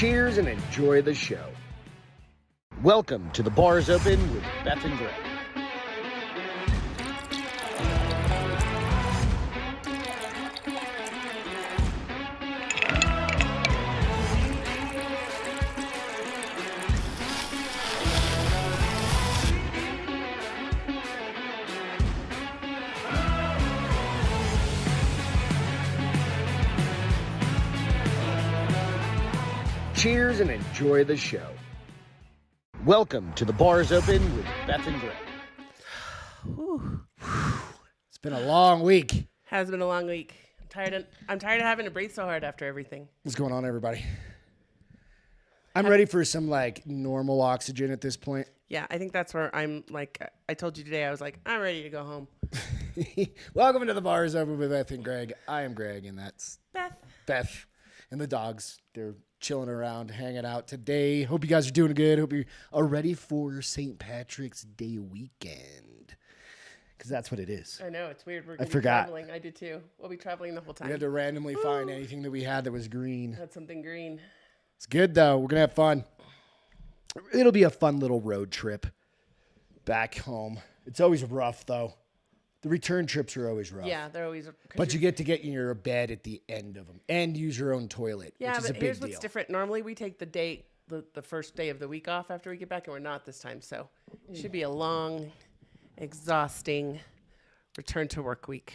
Cheers and enjoy the show. Welcome to The Bar's Open with Beth and Greg. Cheers and enjoy the show. Welcome to The Bar's Open with Beth and Greg. Whew. It's been a long week. Has been a long week. I'm tired of having to breathe so hard after everything. What's going on, everybody? I'm ready for some like normal oxygen at this point. Yeah, I think that's where I'm like, I told you today, I was like, I'm ready to go home. Welcome to The Bar's Open with Beth and Greg. I am Greg, and that's Beth. And the dogs. They're chilling around, hanging out today. Hope you guys are doing good. Hope you are ready for St. Patrick's Day weekend. Because that's what it is. I know, it's weird. We're going to be forgot. traveling. I did too. We'll be traveling the whole time. We had to randomly find anything that we had that was green. Had something green. It's good, though. We're going to have fun. It'll be a fun little road trip back home. It's always rough, though. The return trips are always rough. Yeah, they're always. But you get to get in your bed at the end of them and use your own toilet, Yeah, which is a but big here's deal. what's different. Normally we take the first day of the week off after we get back, and we're not this time. So it should be a long, exhausting return to work week.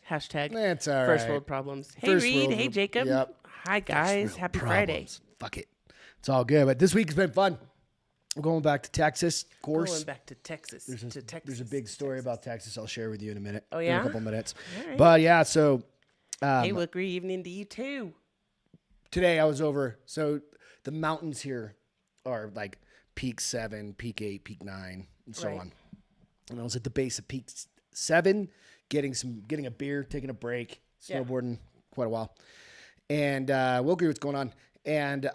Hashtag That's all first right. world problems. Hey, First Reed. world Hey, pro- Jacob. Yep. Hi, guys. Real Happy problems. Friday. Fuck it. It's all good. But this week has been fun. We're going back to Texas, of course. Going back to Texas. There's a big story about Texas I'll share with you in a minute. Oh, yeah? In a couple minutes. All right. But yeah, so Hey, well, great evening to you too. today I was over. So the mountains here are like peak 7, peak 8, peak 9, and so Right. on. And I was at the base of peak 7, getting a beer, taking a break, Yeah. snowboarding quite a while. And we'll agree what's going on. And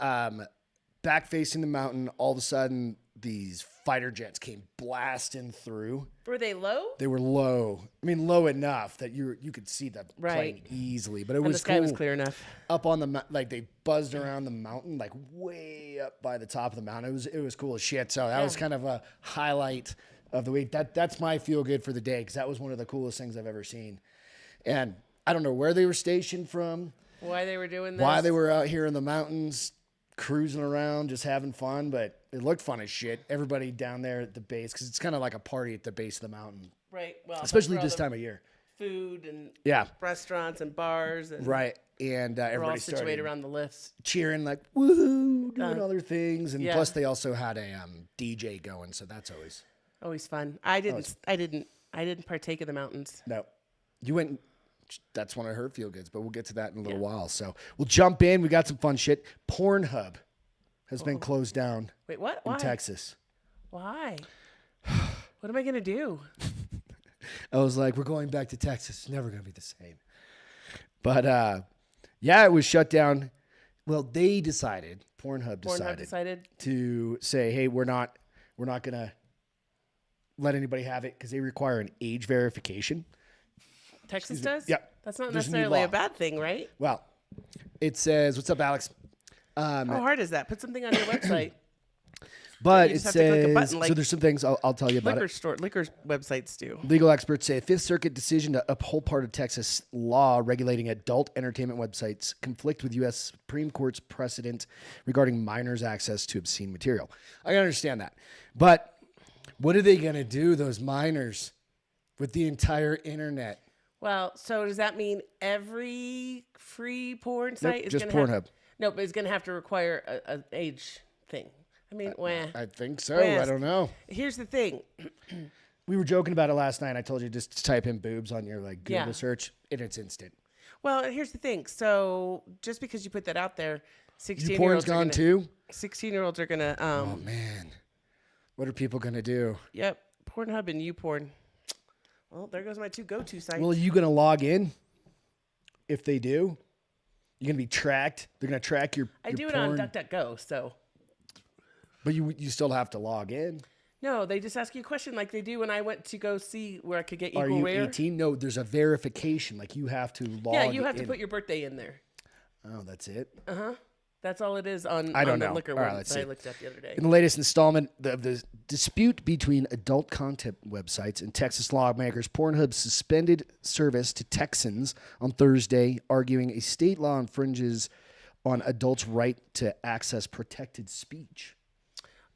back facing the mountain, all of a sudden these fighter jets came blasting through. Were they low? They were low. I mean, low enough that you could see the plane Right. easily. But it And was the sky cool. was clear enough. Up on the like they buzzed around the mountain, like way up by the top of the mountain. It was cool as shit. So that was kind of a highlight of the week. That's my feel good for the day, because that was one of the coolest things I've ever seen. And I don't know where they were stationed from, Why they were doing this? why they were out here in the mountains cruising around, just having fun, but it looked fun as shit. Everybody down there at the base, because it's kind of like a party at the base of the mountain, Right. Well, especially for all this the time of year. Food and Yeah, restaurants and bars and right. And we're all everybody situated started around the lifts. cheering like woohoo, doing other things, and yeah. plus they also had a DJ going, so that's Always fun. I didn't partake of the mountains. no. You went. That's one of her feel goods, but we'll get to that in a little while. So we'll jump in. We got some fun shit. Pornhub has been closed down Wait, what? in Why? Texas. Why? What am I gonna do? I was like, we're going back to Texas. It's never gonna be the same. But yeah, it was shut down. Well, they decided. Pornhub decided. to say, hey, we're not gonna let anybody have it because they require an age verification. Texas does? Yeah. That's not There's a new necessarily law. a bad thing, right? Well, it says, what's up, Alex? How hard is that? Put something on your website. But You it just have to click a says, button like so there's some things I'll tell you about liquor websites do. Legal experts say a Fifth Circuit decision to uphold part of Texas law regulating adult entertainment websites conflict with U.S. Supreme Court's precedent regarding minors' access to obscene material. I can understand that. But what are they going to do, those minors, with the entire internet? Well, so does that mean every free porn site is just going to Pornhub. have... No, but it's going to have to require an age thing. I mean, I think so. Well, I don't know. Here's the thing. We were joking about it last night. I told you just to type in boobs on your like Google Yeah. search, and it's instant. Well, here's the thing. So just because you put that out there, Your 16-year-olds porn's gone too? 16-year-olds are going to... Oh, man. What are people going to do? Yep. Pornhub and YouPorn. Well, there goes my two go-to sites. Well, are you going to log in? If they do, you're going to be tracked. They're going to track your I do it porn. on DuckDuckGo, so... But you still have to log in. No, they just ask you a question like they do when I went to go see where I could get Are equal you rare. 18? No, there's a verification. Like you have to log Yeah, you have to in. put your birthday in there. Oh, that's it? Uh-huh. That's all it is on, I don't the know. liquor All right, one let's that see. I looked at the other day. In the latest installment of the dispute between adult content websites and Texas lawmakers, Pornhub suspended service to Texans on Thursday, arguing a state law infringes on adults' right to access protected speech.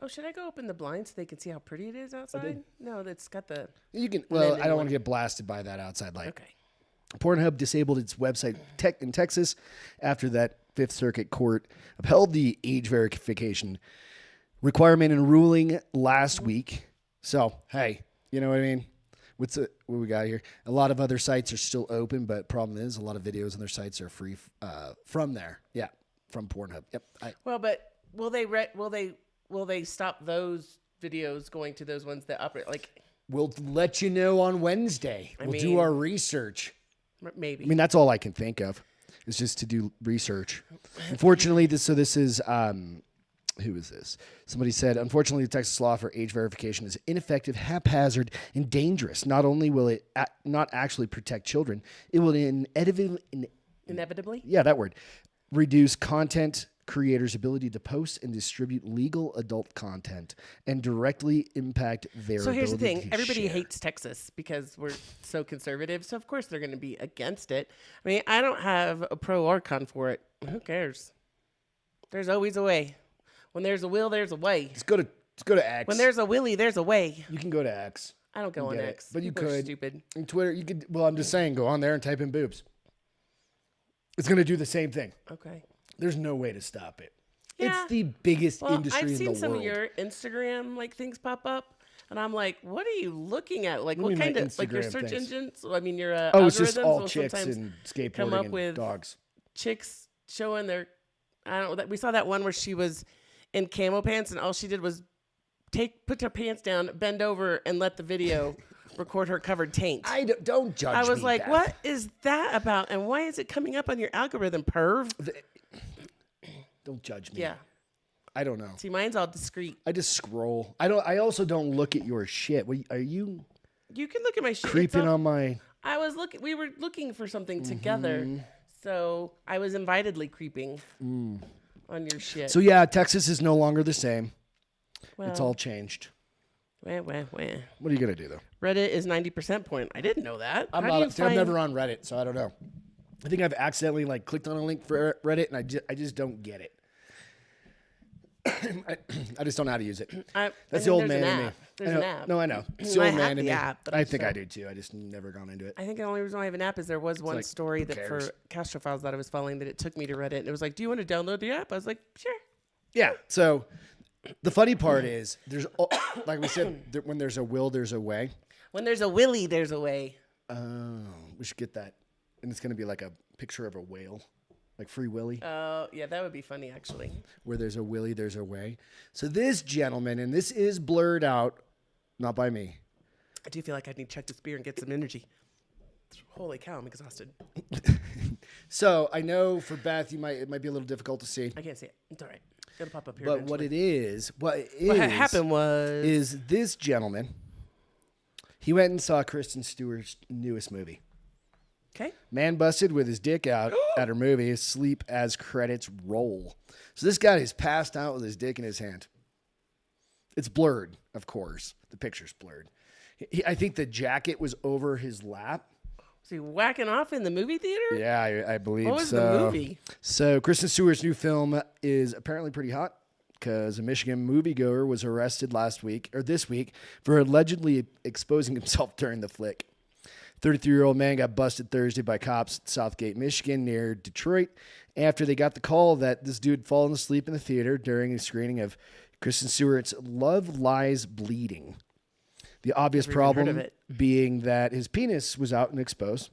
Oh, should I go open the blinds so they can see how pretty it is outside? No, that's got the... You can. Well, linen I don't one. want to get blasted by that outside light. Okay. Pornhub disabled its website in Texas after that Fifth Circuit Court upheld the age verification requirement in ruling last week. So, hey, you know what I mean? What we got here? A lot of other sites are still open, but problem is a lot of videos on their sites are free from there. Yeah, from Pornhub. Yep. Well, but will they stop those videos going to those ones that operate? Like, We'll let you know on Wednesday. We'll do our research. maybe. I mean, that's all I can think of is just to do research. Unfortunately, this is, who is this? Somebody said, unfortunately, the Texas law for age verification is ineffective, haphazard, and dangerous. Not only will it not actually protect children, it will Inevitably? yeah, that word, reduce content creators' ability to post and distribute legal adult content and directly impact their So here's the ability thing. to Everybody share. hates Texas because we're so conservative. So, of course, they're going to be against it. I mean, I don't have a pro or con for it. Who cares? There's always a way. When there's a will, there's a way. Let's go to X. When there's a willy, there's a way. You can go to X. I don't go on Get it. X. But you People are could. stupid. And Twitter, you could. Well, I'm just saying, go on there and type in boobs. It's going to do the same thing. Okay. There's no way to stop it. Yeah. It's the biggest Well, industry I've in seen the some world. of your Instagram things pop up, and I'm like, what are you looking at? Like, What what do you mean kind my of your Instagram search things? engines? I mean, your Oh, it's just algorithms all will chicks sometimes and come skateboarding up and with dogs. chicks showing their. I don't know. We saw that one where she was in camo pants, and all she did was put her pants down, bend over, and let the video record her covered taint. Don't judge me. I was like, Beth. what is that about? And why is it coming up on your algorithm, perv? Don't judge me. Yeah. I don't know. See, mine's all discreet. I just scroll. I also don't look at your shit. Are you You can look at my shit. creeping It's all- on my? I was looking. We were looking for something Mm-hmm. together, so I was invitedly creeping on your shit. So yeah, Texas is no longer the same. well, It's all changed. Wah. What are you gonna do though? Reddit is 90% point. I didn't know that. I'm How do you find... never on Reddit, so I don't know. I think I've accidentally clicked on a link for Reddit, and I just don't get it. I just don't know how to use it. That's the old man in me. There's an app. No, I know. It's the I old have man in the me. app, but I I'm think so- I do too. I just never gone into it. I think the only reason I have an app is there was one like, story who that for cares? Castrophiles that I was following that it took me to Reddit, and it was like, do you want to download the app? I was like, sure. Yeah. So the funny part is, like we said, when there's a will, there's a way. When there's a willy, there's a way. Oh, we should get that, and it's gonna be like a picture of a whale, like Free Willy. Oh, yeah, that would be funny, actually. Where there's a willy, there's a way. So this gentleman, and this is blurred out, not by me. I do feel like I need to check this beer and get some energy. Holy cow, I'm exhausted. So I know for Beth, it might be a little difficult to see, I can't see it. It's all right. It'll pop up here. but what eventually. Happened was is this gentleman. He went and saw Kristen Stewart's newest movie. okay. Man busted with his dick out at her movie, asleep as credits roll. So this guy is passed out with his dick in his hand. It's blurred, of course. The picture's blurred. I think the jacket was over his lap. Was he whacking off in the movie theater? Yeah, I believe so. What was the movie? So Kristen Stewart's new film is apparently pretty hot because a Michigan moviegoer was arrested this week for allegedly exposing himself during the flick. 33-year-old man got busted Thursday by cops at Southgate, Michigan, near Detroit, after they got the call that this dude had fallen asleep in the theater during a screening of Kristen Stewart's Love Lies Bleeding. The obvious Never even heard of problem it. being that his penis was out and exposed,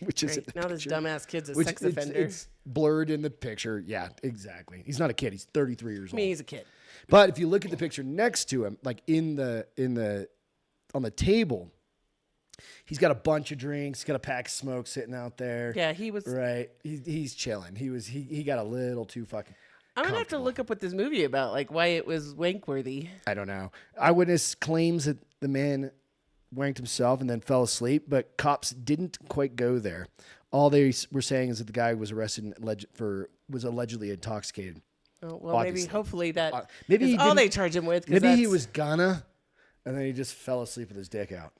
which is Great. Now this dumbass kid's a which sex it's- offender. It's blurred in the picture. Yeah, exactly. He's not a kid. He's 33 years I mean, old. he's a kid. But if you look at the picture next to him, like on the table, he's got a bunch of drinks. He's got a pack of smoke sitting out there. Yeah, he was. Right. He's chilling. He got a little too fucking. I'm gonna have to look up what this movie about, like why it was wankworthy. I don't know. Eyewitness claims that the man wanked himself and then fell asleep, but cops didn't quite go there. All they were saying is that the guy was arrested and was allegedly intoxicated. Oh, well, maybe Obviously. hopefully that Maybe is he all didn't- they charge him with. 'Cause Maybe he that's- was gonna, and then he just fell asleep with his dick out.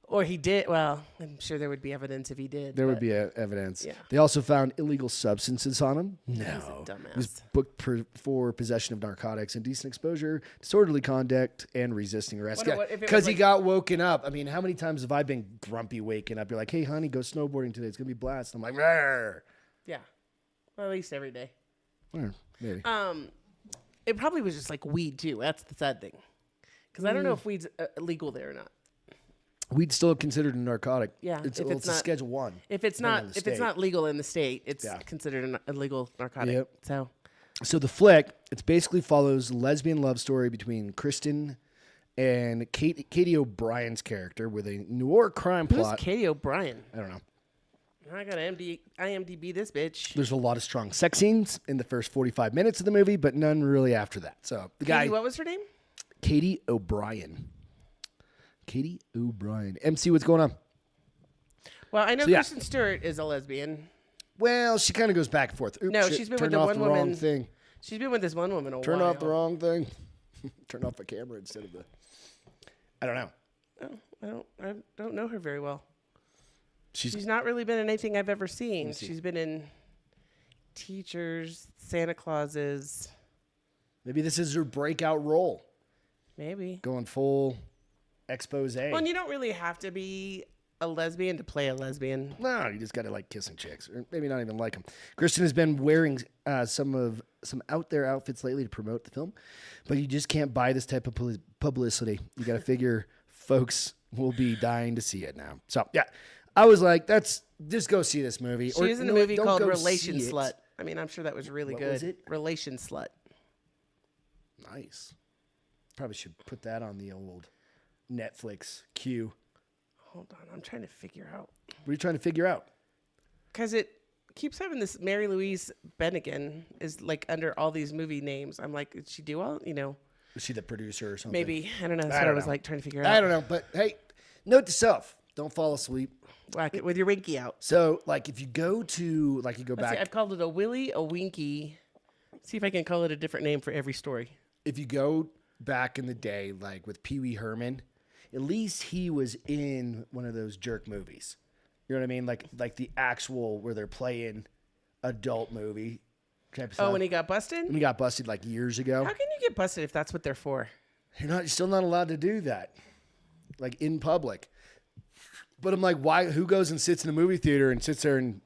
Or he did. Well, I'm sure there would be evidence if he did. There would but be evidence. Yeah. They also found illegal substances on him. he's a No. He was dumbass. booked for possession of narcotics, indecent exposure, disorderly conduct, and resisting arrest. Wonder what if it was Because he like- got woken up. I mean, how many times have I been grumpy waking up? You're like, hey, honey, go snowboarding today. It's going to be blast. I'm like, "Rrr." Yeah. Well, at least every day. Maybe. It probably was just like weed too. That's the sad thing. Because I don't know if weed's legal there or not. Weed's still considered a narcotic. Yeah, It's, if well, it's it's a not- Schedule 1. If it's depending on not, the if it's state. not legal in the state, it's Yeah. considered an illegal narcotic. Yep. So So the flick, it basically follows a lesbian love story between Kristen and Katie O'Brien's character with a noir crime who's plot. Katie O'Brien? I don't know. I got IMDb this bitch. There's a lot of strong sex scenes in the first 45 minutes of the movie, but none really after that. So the guy, Katie, what was her name? Katie O'Brien. Katie O'Brien. MC, what's going on? Well, I know So, yeah. Kristen Stewart is a lesbian. Well, she kind of goes back and forth. Oops, No, shit, she's been with turned the off one the wrong woman- thing. She's been with this one woman a Turn while. off the wrong thing. Turn off the camera instead of the. I don't know. Oh, I don't know her very well. She's She's not really been in anything I've ever seen. see. She's been in Teachers, Santa Clauses, maybe this is her breakout role, maybe. going full expose. Well, and you don't really have to be a lesbian to play a lesbian. No, you just got to like kissing chicks, or maybe not even like them. Kristen has been wearing some out there outfits lately to promote the film, but you just can't buy this type of publicity. You got to figure folks will be dying to see it now. So yeah, I was like, that's just go see this movie. She was in a no, movie don't called go Relation see it. Slut. I mean, I'm sure that was really What good. was it? Relation Slut. Nice. Probably should put that on the old Netflix queue. Hold on, I'm trying to figure out. What are you trying to figure out? Because it keeps having this Mary Louise Bennigan is like under all these movie names. I'm like, did she do all, Is she the producer or something? maybe. I don't know. That's I what I don't was know. like trying to figure out. I don't know, but hey, note to self: don't fall asleep. Whack it with your winky out. So, like, if you go to, like, you go Let's see, back, I've called it a Willy, a Winky. See if I can call it a different name for every story. if you go back in the day, like with Pee Wee Herman, at least he was in one of those jerk movies. You know what I mean? Like the actual where they're playing adult movie type of stuff. Oh, when he got busted? When he got busted like years ago. How can you get busted if that's what they're for? You're still not allowed to do that, like in public. But I'm like, why? Who goes and sits in a movie theater and sits there and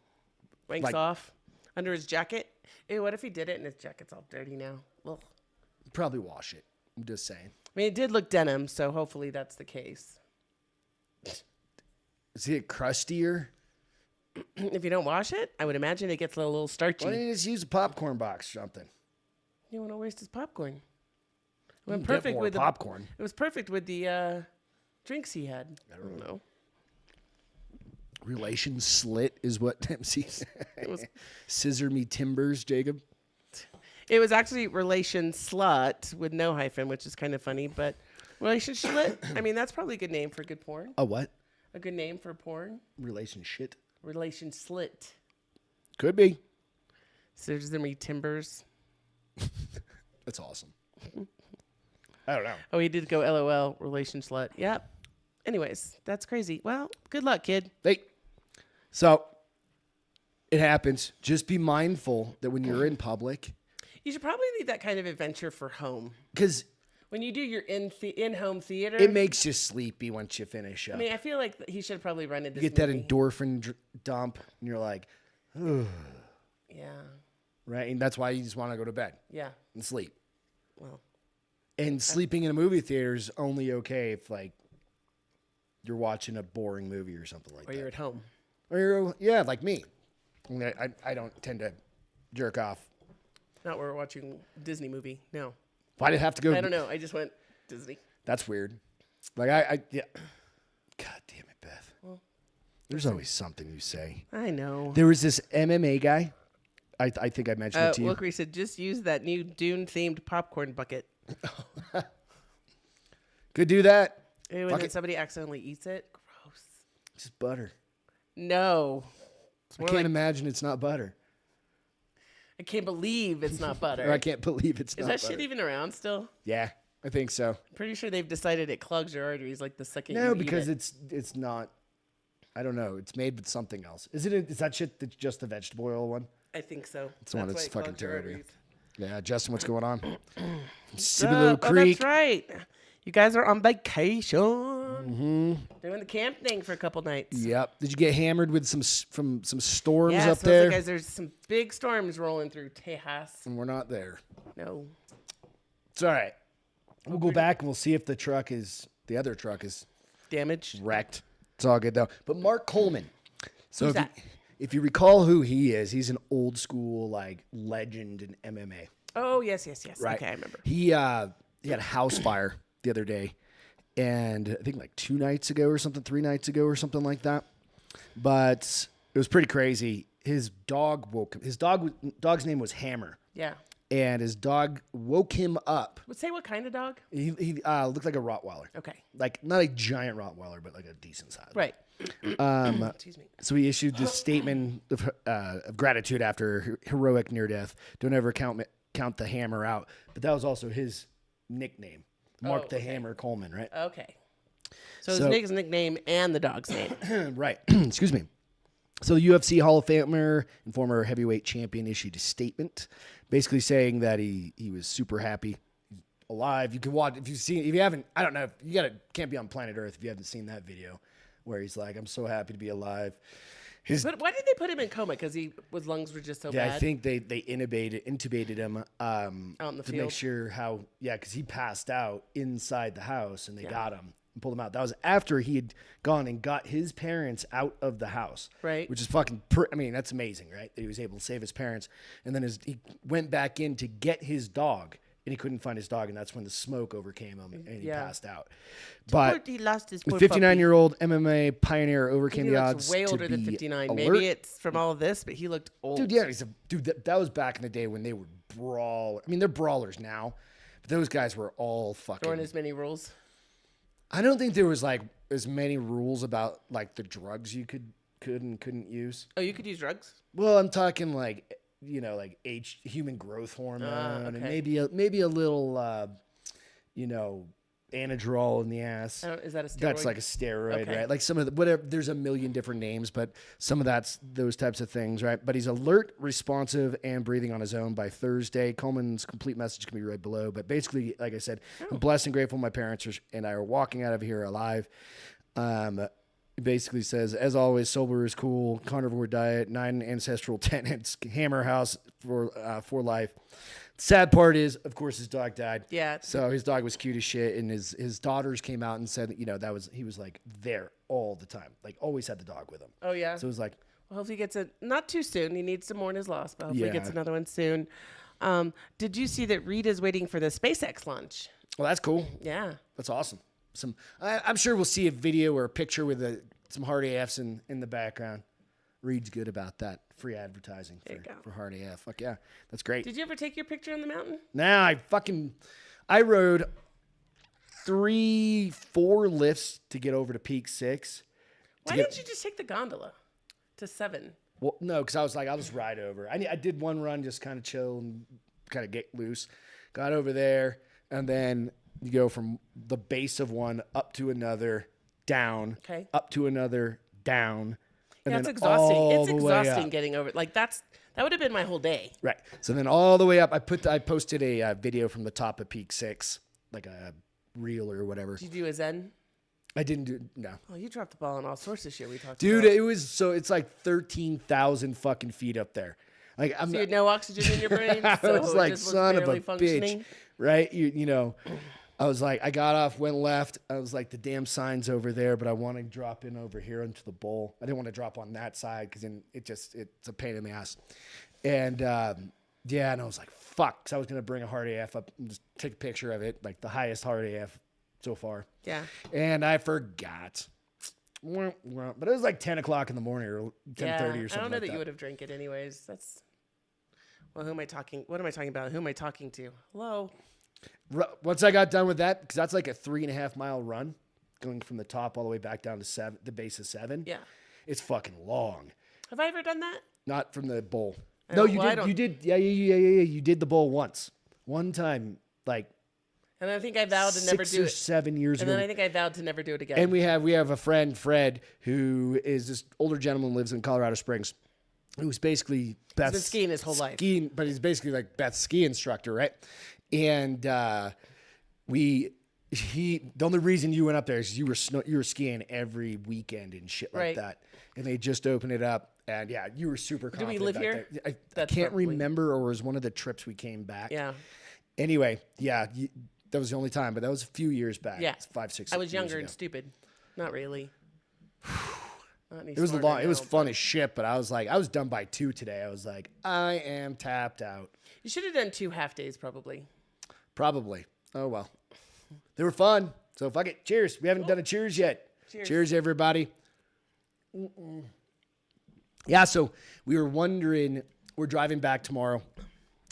Wanks Like- off under his jacket? Ew, what if he did it and his jacket's all dirty now? Ugh. probably wash it? I'm just saying. I mean, it did look denim, so hopefully that's the case. Is it crustier? If you don't wash it, I would imagine it gets a little starchy. Why don't you just use a popcorn box or something? You want to waste his popcorn? It You went can get perfect more with the popcorn. It was perfect with the drinks he had. I don't know. Relation slit is what MC said. It was Scissor me timbers, Jacob. It was actually relation slut with no hyphen, which is kind of funny, but relation slit. I mean, that's probably a good name for good porn. A what? A good name for porn. Relation shit. Relation slit. Could be. Scissor me timbers. That's awesome. I don't know. Oh, he did go LOL. Relation slut. Yep. Anyways, that's crazy. Well, good luck, kid. Hey, so it happens. Just be mindful that when you're in public, You should probably leave that kind of adventure for home. because When you do your in-home theater, it makes you sleepy once you finish up. I mean, I feel like he should probably run into you this get that movie. endorphin dump, and you're like, Yeah. right? And that's why you just want to go to bed Yeah. and sleep. Well, And sleeping in a movie theater is only okay if, like, you're watching a boring movie or something like or that. you're at home. Or you're, yeah, like me. I don't tend to jerk off. Not where we're watching a Disney movie. No. Why did it have to go? I don't know. I just went Disney. That's weird. Like, yeah. God damn it, Beth. There's always something you say. I know. There was this MMA guy. I think I mentioned it to you. Wilkery said, just use that new Dune-themed popcorn bucket. Could do that. Ew, and Fuck then it. somebody accidentally eats it. Gross. Just butter. No. It's I more can't like, imagine it's not butter. I can't believe it's not butter. Or I can't believe it's Is not that butter. shit even around still? Yeah, I think so. I'm pretty sure they've decided it clogs your arteries like the second you No, eat because it. it's not. I don't know. It's made with something else. Is that shit that's just the vegetable oil one? I think so. It's the one why that's it fucking clogs your terrible. arteries. Yeah, Justin, what's going on? What's Cibolo up? Oh, Creek. that's right. You guys are on vacation. Mm-hmm. Doing the camp thing for a couple nights. Yep. Did you get hammered with some storms Yeah, up sounds there? like guys, there's some big storms rolling through Tejas. And we're not there. No. It's all right. We'll go back and we'll see if the other truck is Damage. wrecked. It's all good though. But Mark Coleman. So Who's that? if you recall who he is, he's an old school like legend in MMA. Oh, yes. Right. Okay, I remember. He had a house fire the other day, and I think like 3 nights ago or something like that. But it was pretty crazy. His dog woke him. His dog's name was Hammer, Yeah. and his dog woke him up. Would say what kind of dog? He looked like a Rottweiler, Okay. like not a giant Rottweiler, but like a decent size. Right. Excuse me. So he issued this statement of gratitude after heroic near death. Don't ever count the Hammer out. But that was also his nickname, Mark the Hammer Coleman, right? Okay. So his nickname and the dog's name. Right. Excuse me. So the UFC Hall of Famer and former heavyweight champion issued a statement, basically saying that he was super happy, he's alive. You can watch if you haven't. I don't know. Can't be on planet Earth if you haven't seen that video, where he's like, "I'm so happy to be alive." But why did they put him in coma? Because his lungs were just so bad. I think they intubated him out in the to field. make sure because he passed out inside the house and they got him and pulled him out. That was after he had gone and got his parents out of the house, Right. Which is fucking. That's amazing, right? That he was able to save his parents, and then he went back in to get his dog. And he couldn't find his dog, and that's when the smoke overcame him, and he passed out. But he lost his the poor 59-year-old MMA pioneer overcame He the looks odds way to older than be 59. alert. Maybe it's from all of this, but he looked old. Dude, yeah, that was back in the day when they would brawl. I mean, they're brawlers now, but those guys were all fucking. Throwing as many rules. I don't think there was like as many rules about like the drugs you could and couldn't use. Oh, you could use drugs? Well, I'm talking like human growth hormone, and maybe a little Anadrol in the ass. Is that a steroid? That's like a steroid, Okay. right? Like some of the whatever. There's a million different names, but some of that's those types of things, right? But he's alert, responsive, and breathing on his own by Thursday. Coleman's complete message can be read below. But basically, like I said, I'm blessed and grateful my parents and I are walking out of here alive. It basically says, as always, sober is cool. Carnivore diet, 9 ancestral tenants, Hammer House for life. Sad part is, of course, his dog died. Yeah. So his dog was cute as shit, and his daughters came out and said that he was like there all the time, like always had the dog with him. Oh, yeah. So it was like, Well, hopefully he gets it not too soon. He needs to mourn his loss, but hopefully he gets Yeah. another one soon. Did you see that Reed is waiting for the SpaceX launch? well, that's cool. Yeah. That's awesome. I'm sure we'll see a video or a picture with some hard AFs in the background. Reed's good about that. Free advertising There you go. for hard AF. Fuck yeah, that's great. Did you ever take your picture on the mountain? Now I rode 3-4 lifts to get over to Peak 6. Why didn't you just take the gondola to 7? Well, no, because I was like, I'll just ride over. I did one run, just kind of chill and kind of get loose. Got over there, and then you go from the base of one up to another, down, Okay. up to another, down. And Yeah, it's then exhausting. all It's the way exhausting up. getting over. Like that would have been my whole day. Right. So then all the way up, I posted a video from the top of Peak 6, like a reel or whatever. Did you do a Zen? I didn't do no. Oh, you dropped the ball on all sorts of shit we talked Dude, about. it's like 13,000 fucking feet up there. Like So you had no oxygen in your brain? I So was it like, just was son of a barely bitch, functioning? right? I was like, I got off, went left. I was like, the damn sign's over there, but I want to drop in over here into the bowl. I didn't want to drop on that side because then it's a pain in the ass. And and I was like, fuck. So I was gonna bring a hard AF up and just take a picture of it, like the highest hard AF so far. Yeah. And I forgot. But it was like 10 o'clock in the morning or 10:30 or something. I don't know like that you would have drank it anyways. That's who am I talking? What am I talking about? Who am I talking to? Hello. Once I got done with that, because that's like a 3.5 mile run, going from the top all the way back down to the base of 7. Yeah. It's fucking long. Have I ever done that? Not from the bowl. No, you Well, I did. don't- You did. Yeah. You did the bowl once. One time, like And I think I vowed to never 6 do or it. 7 years And ago. then I think I vowed to never do it again. And we have a friend, Fred, who is this older gentleman, lives in Colorado Springs, who's basically Beth's been skiing his whole life. But he's basically like Beth's ski instructor, right? And the only reason you went up there is you were skiing every weekend and shit like Right. that. And they just opened it up, and yeah, you were super confident. we live back here? there. I That's can't probably- remember, or it was one of the trips we came back. Yeah. Anyway, yeah, that was the only time, but that was a few years back. Yeah. It's 5, 6. I was years younger ago. and stupid. Not really. Not any It was smarter it was now, fun but- as shit, but I was done by 2 today. I was like, I am tapped out. You should have done 2 half days probably. Probably. Oh well. They were fun. So fuck it. Cheers. We haven't done a cheers yet. Cheers everybody. Yeah, so we were wondering, we're driving back tomorrow.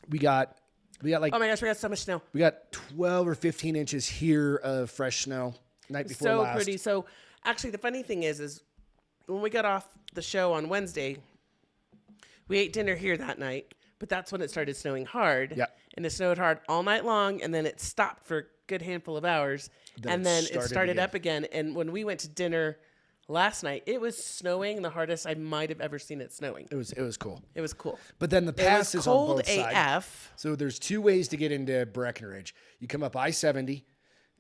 We got like Oh my gosh, we got so much snow. we got 12 or 15 inches here of fresh snow night before So last. pretty. So actually the funny thing is when we got off the show on Wednesday, we ate dinner here that night, but that's when it started snowing hard. Yeah. And it snowed hard all night long, and then it stopped for a good handful of hours. Then and it then it started started again. up again. And when we went to dinner last night, it was snowing the hardest I might have ever seen it snowing. It was cool. It was cool. But then the It pass was is on cold both sides. AF. So there's 2 ways to get into Breckenridge. You come up I-70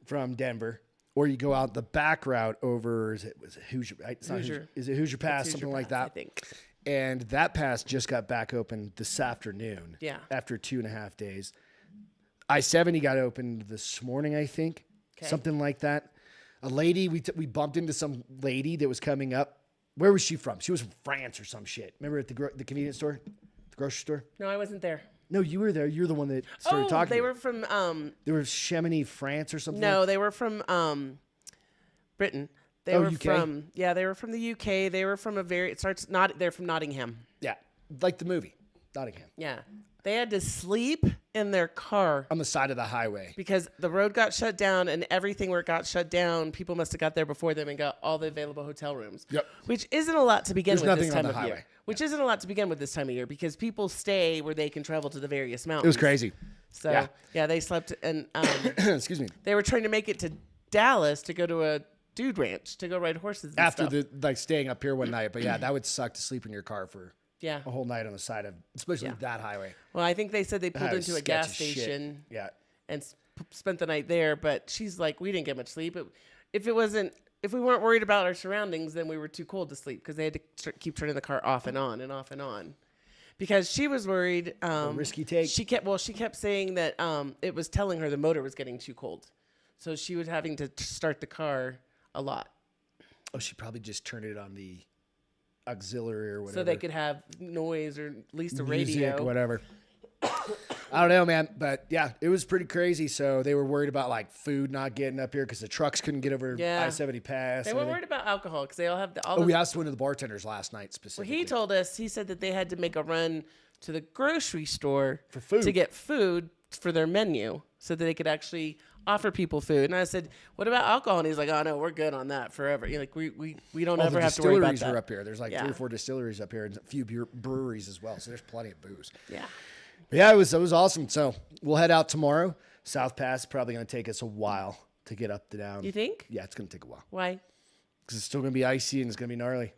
from Denver, or you go out the back route over, was it Hoosier? Right? It's not Hoosier. Is it Hoosier Pass? It's Something Hoosier like Pass, that. I think. And that pass just got back open this afternoon. Yeah. After 2.5 days. I-70 got opened this morning, I think. Okay. Something like that. A lady, we bumped into some lady that was coming up. Where was she from? She was from France or some shit. Remember at the convenience store? The grocery store? No, I wasn't there. No, you were there. You're the one that started talking. They to me. were from They were Chamonix, France, or something. no, they were from Britain. They Oh, were UK? they were from the UK. They were from they're from Nottingham. Yeah, like the movie, Nottingham, Yeah. They had to sleep in their car on the side of the highway. because the road got shut down, and everything where it got shut down, people must have got there before them and got all the available hotel rooms. Yep. Which isn't a lot to begin There's with nothing this on time the of year. highway. Which isn't a lot to begin with this time of year because people stay where they can travel to the various mountains. It was crazy. So Yeah. they slept and Excuse me. they were trying to make it to Dallas to go to a dude ranch to go ride horses and After stuff. staying up here one night, but yeah, that would suck to sleep in your car for Yeah. a whole night on the side of, especially that highway. Well, I think they said they pulled That was into a sketchy gas shit. station Yeah. and spent the night there. But she's like, we didn't get much sleep. If we weren't worried about our surroundings, then we were too cold to sleep because they had to keep turning the car off and on and off and on. Because she was worried. risky take. She kept saying that it was telling her the motor was getting too cold, so she was having to start the car a lot Oh, she probably just turned it on the auxiliary or whatever. so they could have noise or at least a music, radio. whatever. I don't know, man, but yeah, it was pretty crazy. So they were worried about like food not getting up here because the trucks couldn't get over Yeah. I-70 pass. They and were everything. worried about alcohol because they all have Oh, we asked one of the bartenders last night Well, specifically. he told us, he said that they had to make a run to the grocery store For food. to get food for their menu so that they could actually offer people food. And I said, what about alcohol? And he's like, oh, no, we're good on that forever. You're like, we don't All ever the have to worry about distilleries that. are up here. There's like 3 Yeah. or 4 distilleries up here and a few breweries as well. So there's plenty of booze. Yeah. But yeah, it was awesome. So we'll head out tomorrow. South Pass is probably going to take us a while to get up to down. You think? Yeah, it's going to take a while Why? because it's still going to be icy and it's going to be gnarly.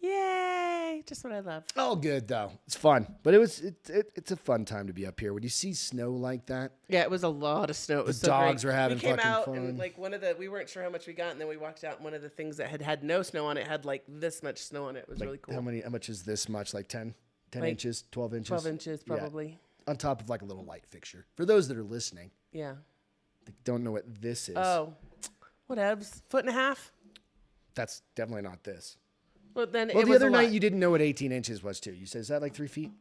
Yay. Just what I love. All good though. It's fun, but it's a fun time to be up here. When you see snow like that, Yeah, it was a lot of snow. It was so dogs great. were having we came fucking out fun. and like we weren't sure how much we got, and then we walked out, and one of the things that had no snow on it had like this much snow on it. It was really cool. how much is this much? Like 10 Like, inches, 12 inches? 12 inches Yeah. probably. On top of like a little light fixture. For those that are listening, Yeah. that don't know what this is. Oh, whatevs. 1.5 feet. That's definitely not this. Well, then Well, it the was other a night lot. you didn't know what 18 inches was too. You said, is that like 3 feet?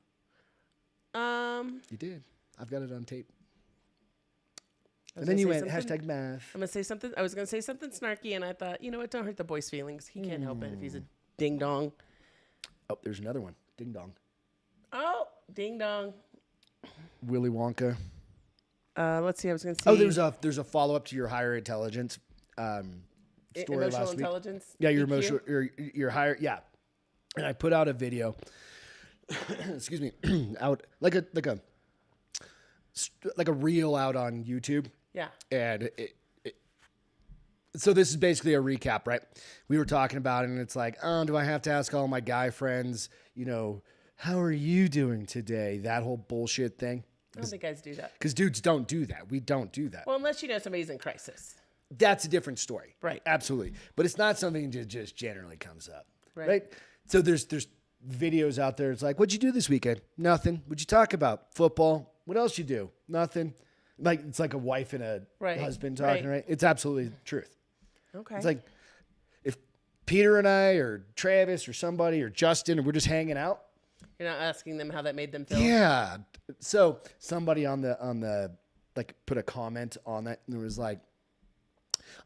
You did. I've got it on tape. And then you went, hashtag math. I'm gonna say something. I was gonna say something snarky, and I thought, you know what? Don't hurt the boy's feelings. He can't help it if he's a ding dong. Oh, there's another one. Ding dong. Oh, ding dong. Willy Wonka. Let's see. I was gonna say. Oh, there's a follow up to your higher intelligence story emotional last week. intelligence. Yeah, your EQ? emotional, your higher, yeah. And I put out a video excuse me, out like a reel out on YouTube. Yeah. And so this is basically a recap, right? We were talking about it, and it's like, oh, do I have to ask all my guy friends, how are you doing today? That whole bullshit thing. I don't think guys do that. Because dudes don't do that. We don't do that. Well, unless you know somebody's in crisis. That's a different story. Right. Absolutely. But it's not something that just generally comes up. Right. So there's videos out there. It's like, what'd you do this weekend? Nothing. What'd you talk about? Football. What else you do? Nothing. Like, it's like a wife and a husband talking, right? It's absolutely the truth. Okay. It's like if Peter and I or Travis or somebody or Justin, and we're just hanging out. You're not asking them how that made them feel. Yeah. So somebody on the like put a comment on that, and it was like,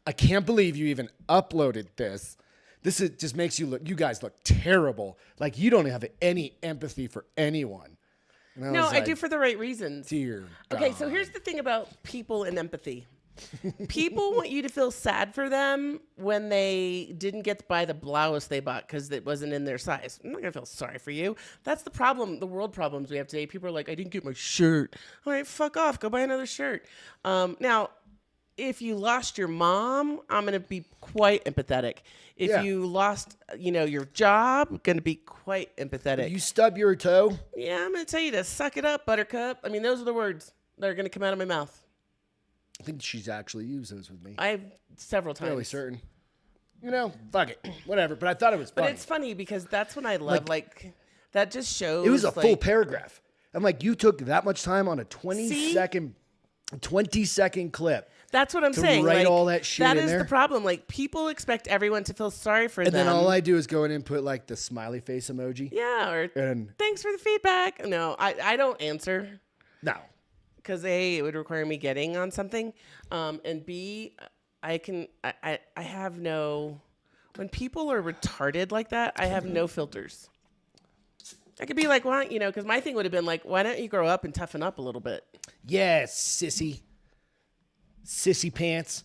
I can't believe you even uploaded this. This just makes you guys look terrible. Like you don't have any empathy for anyone. No, I do for the right reasons. Dear God. Okay, so here's the thing about people and empathy. People want you to feel sad for them when they didn't get to buy the blouse they bought because it wasn't in their size. I'm not going to feel sorry for you. That's the problem, the world problems we have today. People are like, I didn't get my shirt. All right, fuck off. Go buy another shirt. Now, if you lost your mom, I'm going to be quite empathetic. If you lost, your job, I'm going to be quite empathetic. If you stub your toe? Yeah, I'm going to tell you to suck it up, buttercup. I mean, those are the words that are going to come out of my mouth. I think she's actually used those with me. I've several times. Fairly certain. Fuck it. Whatever. But I thought it was funny. But it's funny because that's when I love, like that just shows. It was a full paragraph. I'm like, you took that much time on a 20-second clip. That's what I'm saying. Write like, all that shit in there. That is the problem. Like, people expect everyone to feel sorry for them. And then all I do is go in and put, like, the smiley face emoji. Yeah, or thanks for the feedback. No, I don't answer. No. Because A, it would require me getting on something. And B, I have no... When people are retarded like that, I have no filters. I could be like, why don't because my thing would have been like, why don't you grow up and toughen up a little bit? Yes, sissy. Sissy pants.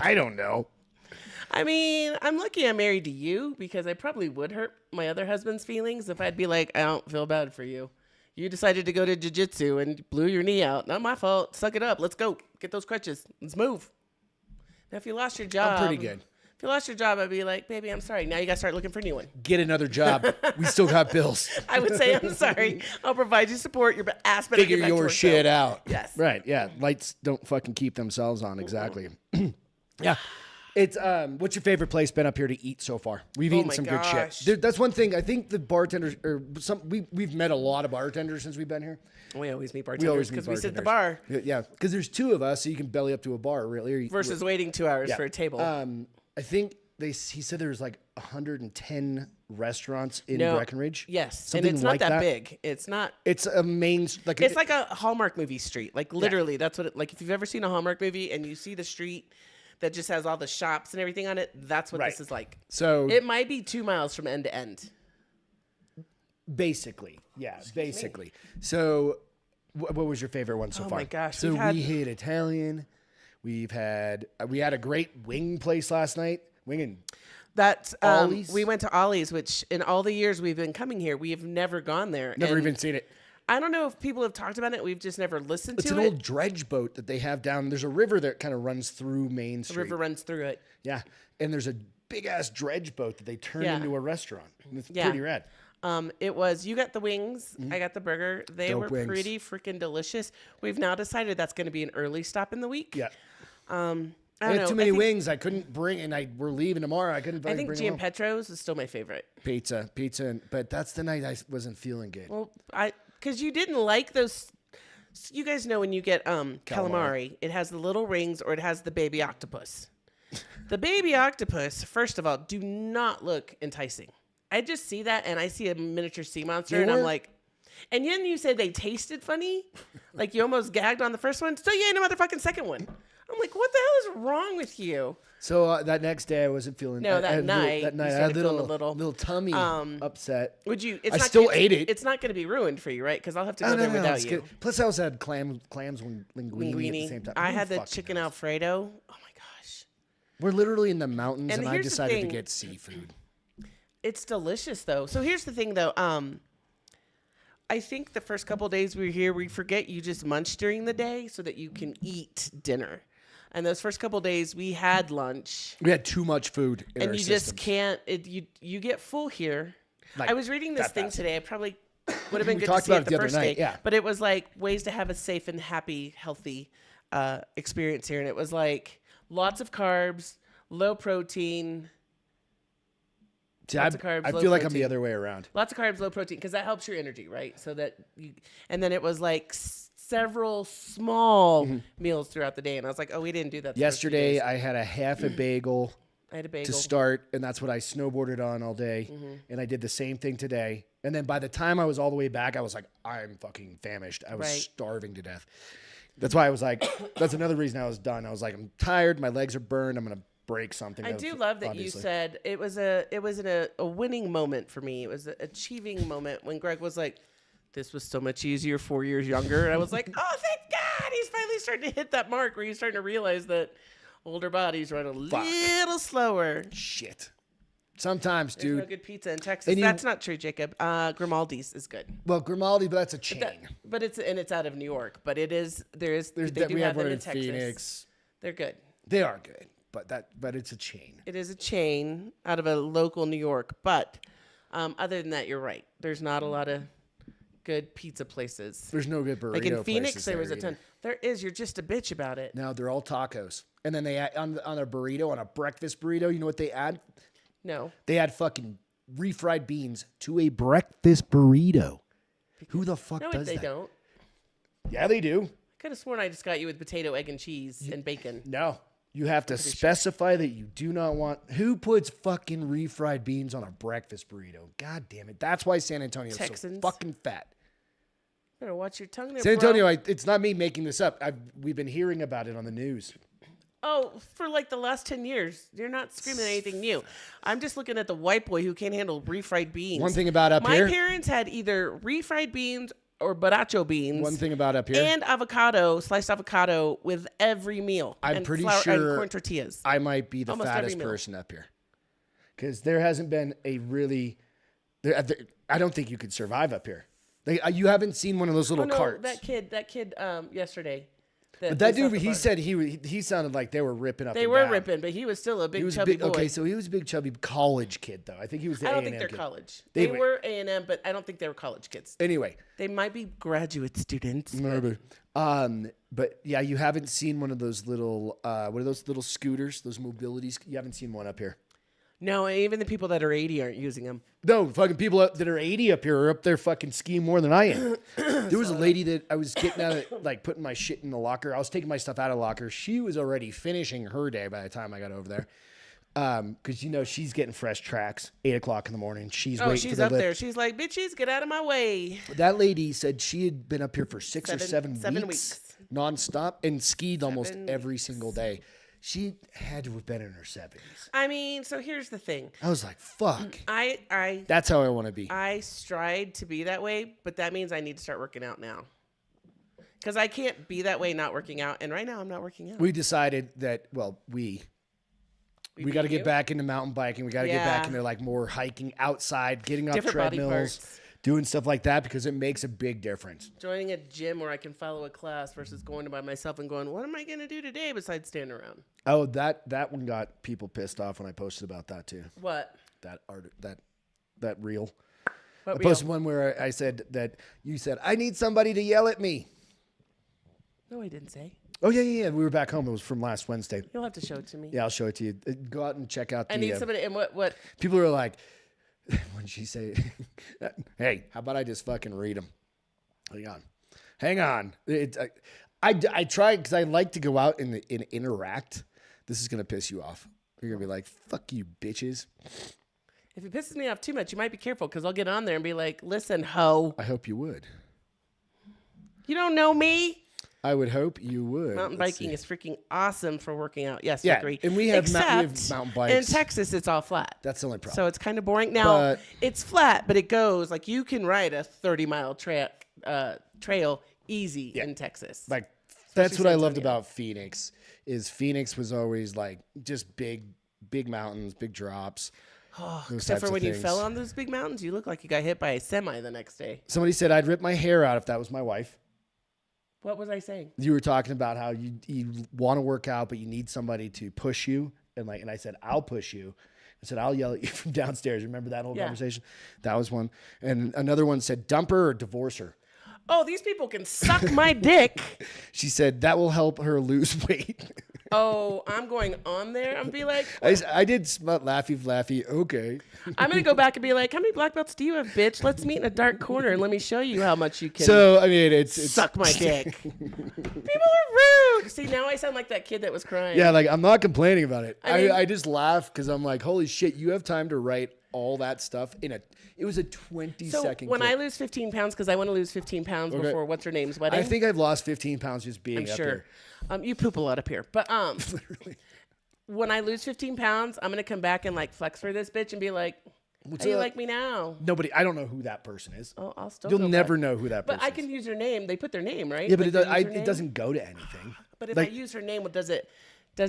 I don't know. I mean, I'm lucky I'm married to you because I probably would hurt my other husband's feelings if I'd be like, I don't feel bad for you. You decided to go to jiu-jitsu and blew your knee out. Not my fault. Suck it up. Let's go. Get those crutches. Let's move. Now, if you lost your job. I'm pretty good. If you lost your job, I'd be like, baby, I'm sorry. Now you got to start looking for a new one. Get another job. We still got bills. I would say, I'm sorry. I'll provide you support. Your ass better Figure get back to your work, shit though. out. Yes. Right, yeah. Lights don't fucking keep themselves on, exactly. Yeah. It's what's your favorite place been up here to eat so far? We've eaten some good shit. Dude, that's one thing. I think the bartenders we've met a lot of bartenders since we've been here. We always meet bartenders because we sit at the bar. Yeah, because there's two of us, so you can belly up to a bar, really. Versus waiting 2 hours for a table. I think he said there was like 110 restaurants in Breckenridge. Yes, something and it's not like that big. It's not. It's a main like. It's like a Hallmark movie street. Like literally, that's what it like. If you've ever seen a Hallmark movie and you see the street that just has all the shops and everything on it, that's what this is like. So it might be 2 miles from end to end. Basically, yeah, basically. So, what was your favorite one so far? Oh my gosh! So we hit Italian. We had a great wing place last night. Winging. That's Ollie's? We went to Ollie's, which in all the years we've been coming here, we have never gone there. Never even seen it. I don't know if people have talked about it. We've just never listened to it. It's an old dredge boat that they have down. There's a river that kind of runs through Main Street. The river runs through it. Yeah, and there's a big ass dredge boat that they turned into a restaurant. It's pretty rad. It was, you got the wings, I got the burger. They Dope were wings. pretty freaking delicious. We've now decided that's going to be an early stop in the week. Yeah. I had don't too know. many wings. I couldn't bring, and we're leaving tomorrow. I couldn't. I think bring them home. Giampetro's is still my favorite. Pizza, but that's the night I wasn't feeling good. Well, because you didn't like those. You guys know when you get calamari, it has the little rings or it has the baby octopus. The baby octopus, first of all, do not look enticing. I just see that and I see a miniature sea monster and I'm like, and then you said they tasted funny, like you almost gagged on the first one, so you ate a motherfucking second one. I'm like, what the hell is wrong with you? So that next day I wasn't feeling. No, that night I had started a feeling little tummy upset. Would you? I still ate it. It's not going to be ruined for you, right? Because I'll have to go there without you. Good. Plus, I also had clams linguine at the same time. I had the chicken Alfredo. Oh my gosh! We're literally in the mountains, and I here's the decided to thing. get seafood. It's delicious though. So here's the thing though. I think the first couple of days we were here, we forget you just munch during the day so that you can eat dinner. And those first couple of days we had lunch. We had too much food in and our you systems. just can't. You get full here. Like, I was reading this that thing fast. today. I probably would have been We good to talked see about it it the the other first night, day. yeah. But it was like ways to have a safe and happy, healthy experience here. And it was like lots of carbs, low protein. See, Lots of carbs, I low feel like I'm protein. the other way around. Lots of carbs, low protein, because that helps your energy, right? So that you, and then it was like several small meals throughout the day, and I was like, oh, we didn't do that. the first few Yesterday, days. I had a half a bagel I had a bagel. to start, and that's what I snowboarded on all day. And I did the same thing today. And then by the time I was all the way back, I was like, I'm fucking famished. I was Right. starving to death. That's why I was like, that's another reason I was done. I was like, I'm tired. My legs are burned. I'm going to break something. I do love that obviously. you said it was a winning moment for me. It was an achieving moment when Greg was like, this was so much easier 4 years younger. And I was like, oh, thank God. He's finally starting to hit that mark where he's starting to realize that older bodies run a little slower. Shit. Sometimes, There's dude. no good pizza in Texas. And you- That's not true, Jacob. Grimaldi's is good. Well, Grimaldi, but that's a chain. But it's out of New York. But it is they There's do that we have them one in in Texas. Phoenix. They're good. They are good, but it's a chain. It is a chain out of a local New York. But other than that, you're right. There's not a lot of good pizza places. There's no good burrito Like in Phoenix, places there was a either. ton. There is. You're just a bitch about it. No, they're all tacos. And then they add on a burrito, on a breakfast burrito, you know what they add? No. They add fucking refried beans to a breakfast burrito. Who the fuck No, does they that? don't. Yeah, they do. I could have sworn I just got you with potato, egg, and cheese and bacon. No. You have to specify that you do not want. Who puts fucking refried beans on a breakfast burrito? God damn it. That's why San Antonio's so Texans. fucking fat. Better watch your tongue there, San bro. Antonio, it's not me making this up. We've been hearing about it on the news. Oh, for like the last 10 years. You're not screaming anything new. I'm just looking at the white boy who can't handle refried beans. One thing about up My here. parents had either refried beans or baracho beans. One thing about up here. And avocado, sliced avocado with every meal. I'm and pretty flour, sure and corn tortillas. I might be the Almost every fattest meal. person up here. Because there hasn't been a really. I don't think you could survive up here. You haven't seen one of those little Oh, no, carts. that kid yesterday. But that dude, he said he sounded like they were ripping up. They and were down. ripping, but he was still a big He was chubby big. boy. Okay, so he was a big chubby college kid though. I think he was the I don't A&M think they're kid. college. They They were- were A&M, but I don't think they were college kids. Anyway, They might be graduate students. maybe. But yeah, you haven't seen one of those little what are those little scooters? Those mobilities. You haven't seen one up here. No, even the people that are 80 aren't using them. No, fucking people that are 80 up here are up there fucking skiing more than I am. There was a lady that I was getting out of, like, putting my shit in the locker. I was taking my stuff out of the locker. She was already finishing her day by the time I got over there. Because, she's getting fresh tracks, 8 o'clock in the morning. She's Oh, waiting she's for the up lift. there. She's like, bitches, get out of my way. That lady said she had been up here for 6 or 7 7 weeks, weeks. nonstop, and skied almost 7 every weeks. single day. She had to have been in her 70s. I mean, so here's the thing. I was like, fuck. I That's how I want to be. stride to be that way, but that means I need to start working out now. Because I can't be that way not working out. And right now I'm not working out. We decided that, well, we got to get back into mountain biking. We got to get back Yeah. into like more hiking outside, getting off Different body treadmills, parts. doing stuff like that because it makes a big difference. Joining a gym where I can follow a class versus going to by myself and going, what am I going to do today besides stand around? Oh, that one got people pissed off when I posted about that too. What? That art, that reel. What I reel? posted one where I said that you said I need somebody to yell at me. No, I didn't say. Oh yeah. We were back home. It was from last Wednesday. You'll have to show it to me. Yeah, I'll show it to you. Go out and check out the. I need somebody. And what? People are like, when she say, "Hey, how about I just fucking read them?" Hang on. I try because I like to go out and interact. This is gonna piss you off. You're gonna be like, "Fuck you, bitches." If it pisses me off too much, you might be careful because I'll get on there and be like, listen, ho, I hope you would. you don't know me. I would hope you would. Mountain Let's biking see. is freaking awesome for working out. Yes, Yeah, I agree. and we have Except mountain bikes. in Texas, it's all flat. That's the only problem. So it's kind of boring. Now, But- it's flat, but it goes, like you can ride a 30-mile trail easy in Texas. Like that's what I San loved Antonio. about Phoenix. Is Phoenix was always like just big mountains, big drops. those Except types for of when you things. fell on those big mountains, you look like you got hit by a semi the next day. Somebody said I'd rip my hair out if that was my wife. What was I saying? You were talking about how you want to work out, but you need somebody to push you. And I said, I'll push you. I said, I'll yell at you from downstairs. Remember that whole conversation? That was one. And another one said, dumper or divorce her. Oh, these people can suck my dick. She said, that will help her lose weight. Oh, I'm going on there. I'm gonna be like, I did smut laughy. Okay. I'm gonna go back and be like, how many black belts do you have, bitch? Let's meet in a dark corner and let me show you how much you can. So, I mean, it's suck my dick. People are rude. See, now I sound like that kid that was crying. Yeah, like I'm not complaining about it. I mean- I just laugh because I'm like, holy shit, you have time to write all that stuff it was a 20-second when clip. I lose 15 pounds, because I want to lose 15 pounds before what's her name's wedding. I think I've lost 15 pounds just being I'm up sure. there. You poop a lot up here, but Literally. when I lose 15 pounds, I'm gonna come back and like flex for this bitch and be like, What's how do you up? like me now? Nobody, I don't know who that person is. Oh, I'll still. You'll go never back. know who that person But I is. can use her name. They put their name, right? Yeah, but Like, it doesn't go to anything. But if like- I use her name, does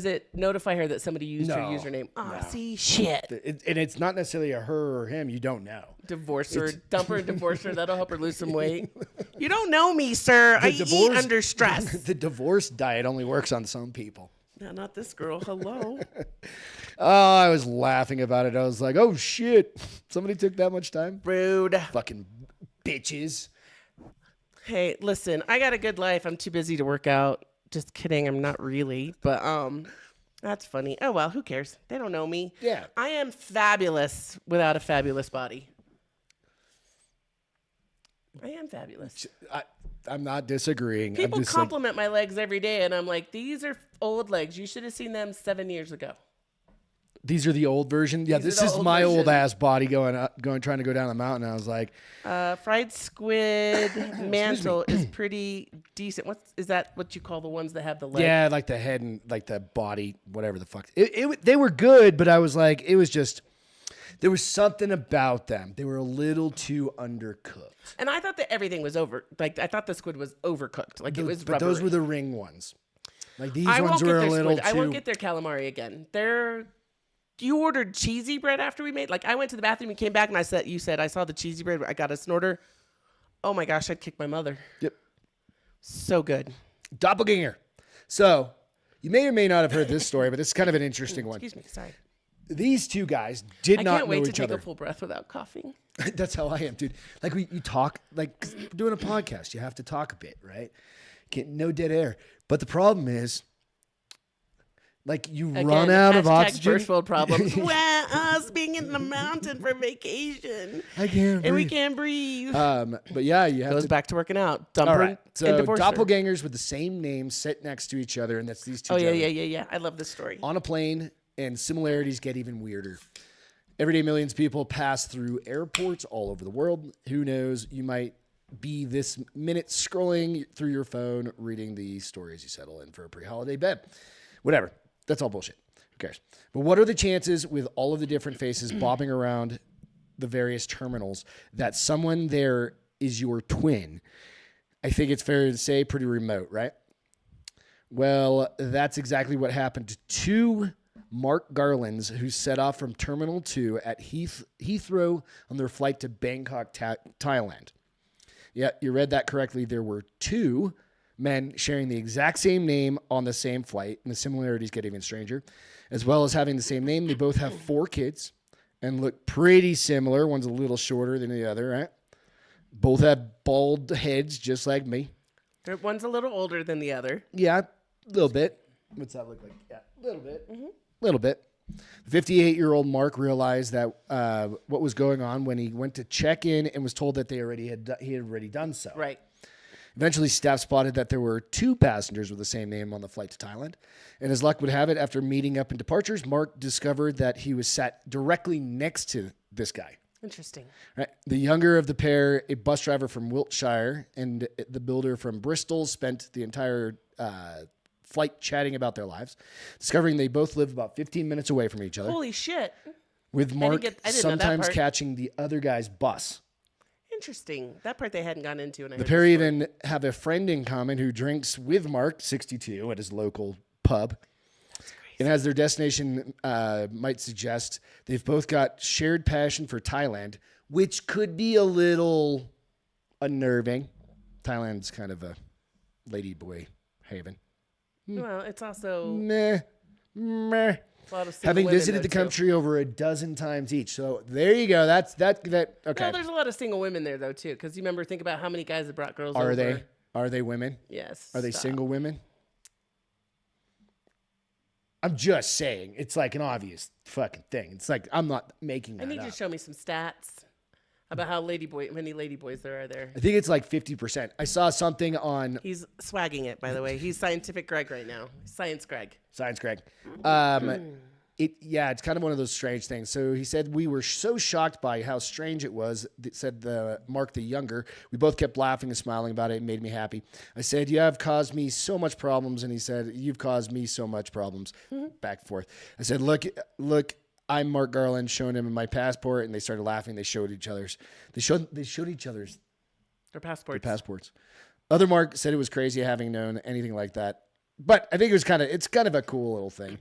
it notify her that somebody used her No, username? Oh, no. see, shit. And it's not necessarily a her or him. You don't know. Divorce her, dump her and divorce her. That'll help her lose some weight. You don't know me, sir. I eat under stress. The divorce diet only works on some people. No, not this girl. Hello. Oh, I was laughing about it. I was like, oh, shit. Somebody took that much time? Rude. Fucking bitches. Hey, listen, I got a good life. I'm too busy to work out. Just kidding. I'm not really. But that's funny. Oh, well, who cares? They don't know me. Yeah. I am fabulous without a fabulous body. I am fabulous. I'm not disagreeing. People I'm just compliment my legs every day, and I'm like, these are old legs. You should have seen them 7 years ago. These are the old version. Yeah, These this are the is old my version. old ass body trying to go down the mountain. I was like, Fried squid mantle is pretty decent. Is that what you call the ones that have the leg? yeah, like the head and like the body, whatever the fuck. They were good, but I was like, it was just, there was something about them. They were a little too undercooked. And I thought that everything was over. Like I thought the squid was overcooked. Like it was But those rubbery. were the ring ones. Like these I ones won't get were a their little squid. too. I won't get their calamari again. You ordered cheesy bread after we made. Like I went to the bathroom and came back, and you said I saw the cheesy bread. I got a snorter. Oh my gosh, I'd kick my mother. Yep. So good. Doppelganger. So you may or may not have heard this story, but it's kind of an interesting one. Excuse me. Sorry. These two guys did I not can't know wait to each take other. a full breath without coughing. That's how I am, dude. Like you talk, like 'cause we're doing a podcast, you have to talk a bit, right? No dead air. But the problem is, like you run out of oxygen. First world problems. Well, us being in the mountain for vacation, I can't and we breathe. can't breathe. But yeah, you have Goes to. back to working out. Dump All her right. and So divorce her. doppelgangers with the same name sit next to each other, and that's these two. Oh yeah, gentlemen yeah. I love this story. on a plane, and similarities get even weirder. Every day, millions of people pass through airports all over the world. Who knows? You might be this minute scrolling through your phone, reading the stories you settle in for a pre-holiday bed. Whatever. That's all bullshit. Who cares? But what are the chances with all of the different faces bobbing around the various terminals that someone there is your twin? I think it's fair to say pretty remote, right? Well, that's exactly what happened to two Mark Garlands who set off from Terminal 2 at Heathrow on their flight to Bangkok, Thailand. Yeah, you read that correctly. There were two men sharing the exact same name on the same flight, and the similarities get even stranger. As well as having the same name, they both have 4 kids and look pretty similar. One's a little shorter than the other, right? Both have bald heads just like me. One's a little older than the other. Yeah, a little bit. What's that look like? Yeah, a little bit. Little bit. The 58-year-old Mark realized that what was going on when he went to check in and was told that he had already done so. Right. Eventually, staff spotted that there were 2 passengers with the same name on the flight to Thailand. And as luck would have it, after meeting up in departures, Mark discovered that he was sat directly next to this guy. Interesting. Right. The younger of the pair, a bus driver from Wiltshire, and the builder from Bristol, spent the entire flight chatting about their lives, discovering they both live about 15 minutes away from each other, Holy shit. with Mark I didn't know that sometimes part. catching the other guy's bus. Interesting. That part they hadn't gone into. And The pair even have a friend in common who drinks with Mark, 62, at his local pub. And as their destination might suggest, they've both got shared passion for Thailand, which could be a little unnerving. Thailand's kind of a lady boy haven. Well, it's also Meh. a lot of single Having women visited the there, too. country over a dozen times each. So there you go. That's that. Okay. No, there's a lot of single women there though too, because you remember, think about how many guys have brought girls Are over. they? Are they women? Yes. Are they stop. single women? I'm just saying. It's like an obvious fucking thing. It's like I'm not making I that need up. you to show me some stats about how many ladyboys there are there. I think it's like 50%. I saw something on He's swagging it, by the way. He's Scientific Greg right now. Science Greg. Science Greg. It's kind of one of those strange things. So he said, we were so shocked by how strange it was. Said Mark the Younger. We both kept laughing and smiling about it. It made me happy. I said, you have caused me so much problems. And he said, you've caused me so much problems. Back and forth. I said, look, I'm Mark Garland, showing him my passport. And they started laughing. They showed each other's. They showed each other's Their passports. passports. Other Mark said it was crazy having known anything like that. But I think it's kind of a cool little thing,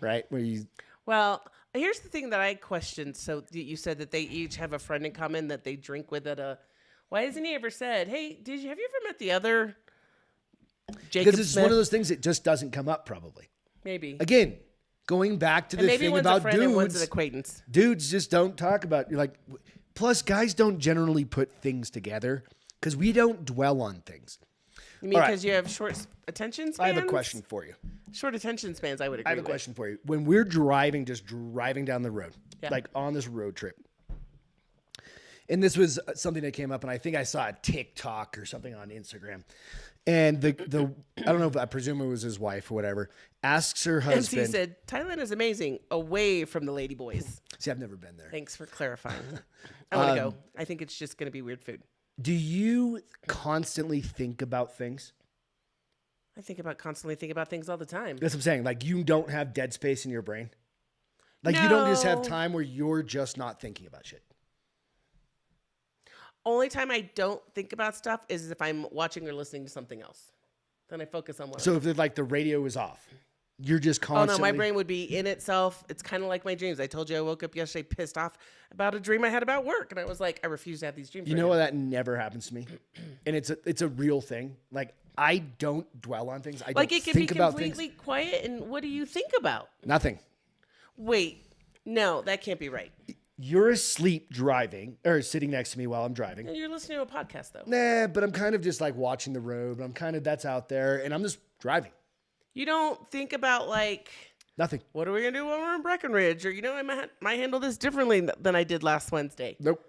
right? Where you, Well, here's the thing that I questioned. So you said that they each have a friend in common that they drink with at a. Why hasn't he ever said, "Hey, have you ever met the other Jacob because it's Smith?" one of those things that just doesn't come up probably. Maybe. Again, going back to And the maybe thing one's a about friend and one's an dudes, acquaintance. dudes just don't talk about. You're like, plus guys don't generally put things together because we don't dwell on things. You mean All right. because you have short attention spans? I have a question for you. Short attention spans, I would agree I have a with. question for you. When we're driving down the road, Yeah. like on this road trip, and this was something that came up, and I think I saw a TikTok or something on Instagram, and the I don't know if I presume it was his wife or whatever, asks her And husband. he said, Thailand is amazing, away from the lady boys. See, I've never been there. Thanks for clarifying. I want to go. I think it's just going to be weird food. Do you constantly think about things? I constantly think about things all the time. That's what I'm saying. Like you don't have dead space in your brain. Like you don't just have No. time where you're just not thinking about shit. Only time I don't think about stuff is if I'm watching or listening to something else. Then I focus on one. So if like the radio is off, you're just Oh constantly. no, my brain would be in itself. It's kind of like my dreams. I told you I woke up yesterday pissed off about a dream I had about work, and I was like, I refuse to have these dreams. You right know now. what? That never happens to me, and it's a real thing. Like I don't dwell on things. I Like don't it can think be about completely things. quiet, and what do you think about? Nothing. Wait, no, that can't be right. You're asleep driving or sitting next to me while I'm driving. You're listening to a podcast though. Nah, but I'm kind of just like watching the road. I'm kind of that's out there, and I'm just driving. You don't think about like, Nothing. what are we gonna do when we're in Breckenridge, or I might handle this differently than I did last Wednesday. Nope.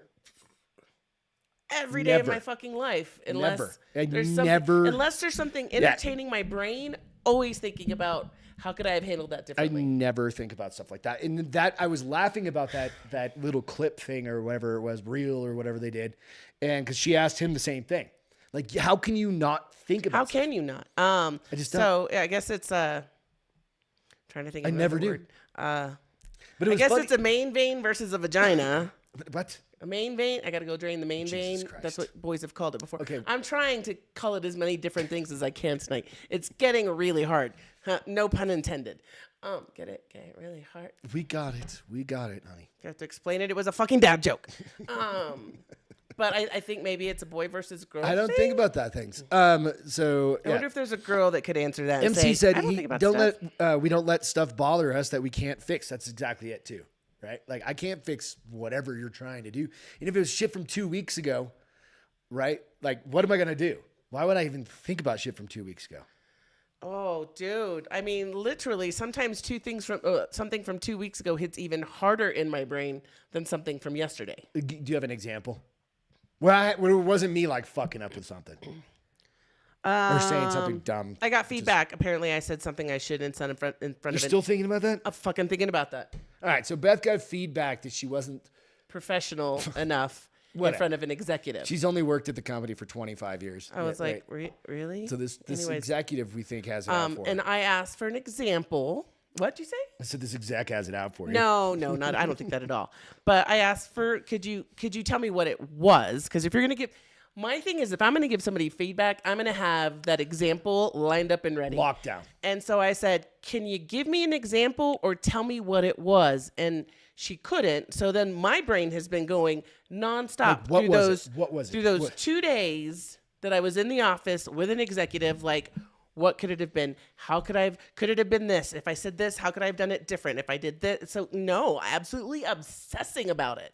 Every day of Never. my fucking life, unless Never. I there's never- unless there's something entertaining my brain, always thinking about how could I have handled that I differently. never think about stuff like that. And that I was laughing about that little clip thing or whatever it was, reel or whatever they did, and because she asked him the same thing, like, how can you not think about? How stuff? can you not? just so yeah, I guess it's trying to think. Of I never another do. word. But it I was guess funny. it's a main vein versus a vagina. What? A main vein. I got to go drain the main Jesus vein. Christ. That's what boys have called it before. Okay. I'm trying to call it as many different things as I can tonight. It's getting really hard. No pun intended. Get it really hard. We got it. We got it, honey. You have to explain it. It was a fucking dad joke. But I think maybe it's a boy versus girl. I don't thing. think about that things. So I wonder yeah. if there's a girl that could answer that. and MC say, said I don't he think about don't stuff. we don't let stuff bother us that we can't fix. That's exactly it too, right? Like I can't fix whatever you're trying to do. And if it was shit from 2 weeks ago, right? Like what am I gonna do? Why would I even think about shit from 2 weeks ago? Oh, dude. I mean, literally, sometimes something from 2 weeks ago hits even harder in my brain than something from yesterday. Do you have an example? Where it wasn't me like fucking up with something or saying something dumb. I got feedback. Apparently, I said something I shouldn't say in front You're of it. still thinking about that? I'm fucking thinking about that. All right. So Beth got feedback that she wasn't. Professional enough in Whatever. front of an executive. She's only worked at the company for 25 years. I was Right, like, really? So this Anyways, executive we think has it out for her. and I asked for an example. What'd you say? I said this exec has it out for you. No, not. I don't think that at all. But I asked for, could you tell me what it was? Because if you're gonna give, My thing is, if I'm going to give somebody feedback, I'm going to have that example lined up and ready. Lockdown. And so I said, can you give me an example or tell me what it was? And she couldn't. So then my brain has been going nonstop Like, through those, What was it? through those 2 days that I was in the office with an executive, like, what could it have been? Could it have been this? If I said this, how could I have done it different? If I did this. So no, absolutely obsessing about it.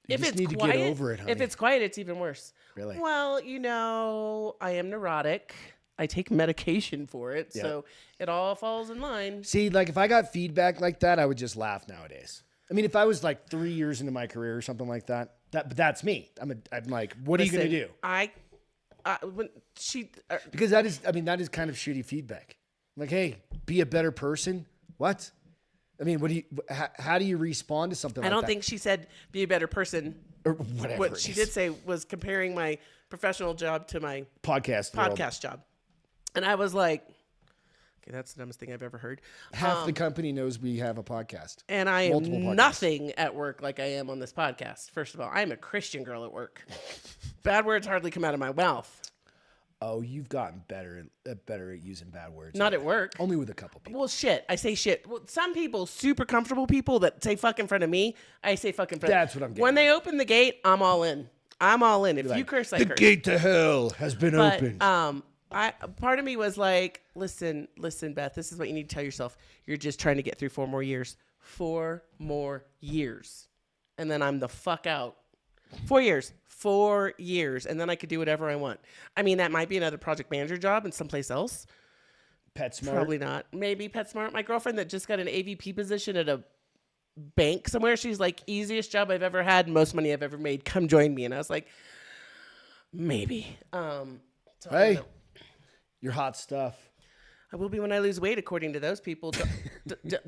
You If just it's need quiet, to get over it, honey. if it's quiet, it's even worse. Really? Well, I am neurotic. I take medication for it, so it all falls in line. See, like if I got feedback like that, I would just laugh nowadays. I mean, if I was like 3 years into my career or something like that, but that's me. I'm like, what are you going to do? When she Because that is kind of shitty feedback. Like, hey, be a better person. What? I mean, how do you respond to something like that? I don't think she said be a better person. Or whatever. What she did say was comparing my professional job to my podcast job. And I was like, okay, that's the dumbest thing I've ever heard. Half the company knows we have a podcast. And I Multiple am podcasts. nothing at work like I am on this podcast. First of all, I'm a Christian girl at work. Bad words hardly come out of my mouth. Oh, you've gotten better at using bad words. Not at work. Only with a couple people. Well, shit. I say shit. Well, some people, super comfortable people that say fuck in front of me, I say fuck in front of That's what I'm getting When they open the gate, I'm all in. I'm all in. If you curse, I the curse. gate to hell has been opened. Part of me was like, listen, Beth, this is what you need to tell yourself. You're just trying to get through 4 more years. 4 more years. And then I'm the fuck out. 4 years. 4 years. And then I could do whatever I want. I mean, that might be another project manager job in someplace else. PetSmart. Probably not. Maybe PetSmart. My girlfriend that just got an AVP position at a bank somewhere, she's like, easiest job I've ever had, most money I've ever made. Come join me. And I was like, maybe. Hey, you're hot stuff. I will be when I lose weight, according to those people.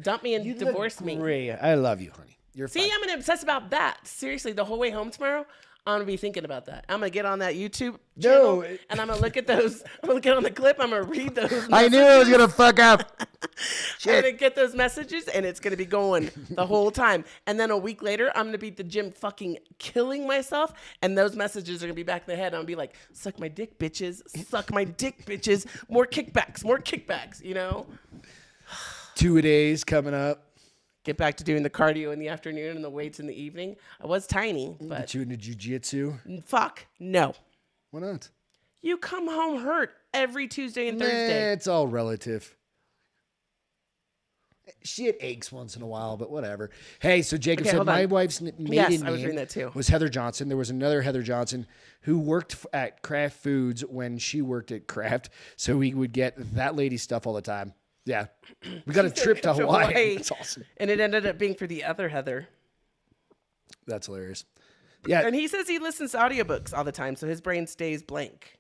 Dump me and divorce me. Great. I love you, honey. You're See, fine. I'm gonna obsess about that. Seriously, the whole way home tomorrow, I'm gonna be thinking about that. I'm gonna get on that YouTube channel and I'm gonna look at those. I'm gonna get on the clip. I'm gonna read those. I knew I was gonna fuck up. I'm gonna get those messages and it's gonna be going the whole time. And then a week later, I'm gonna be at the gym fucking killing myself. And those messages are gonna be back in the head. I'm gonna be like, suck my dick, bitches. Suck my dick, bitches. More kickbacks, you know? 2-a-days coming up. Get back to doing the cardio in the afternoon and the weights in the evening. I was tiny, but Get you into jujitsu. fuck no. Why not? You come home hurt every Tuesday and Thursday. It's all relative. Shit aches once in a while, but whatever. Hey, so Jacob said hold on. my wife's maiden Yes, I was name reading that too. was Heather Johnson. There was another Heather Johnson who worked at Kraft Foods when she worked at Kraft, so we would get that lady's stuff all the time. Yeah, we got a trip to Hawaii. That's awesome. And it ended up being for the other Heather. That's hilarious. Yeah, And he says he listens to audiobooks all the time, so his brain stays blank.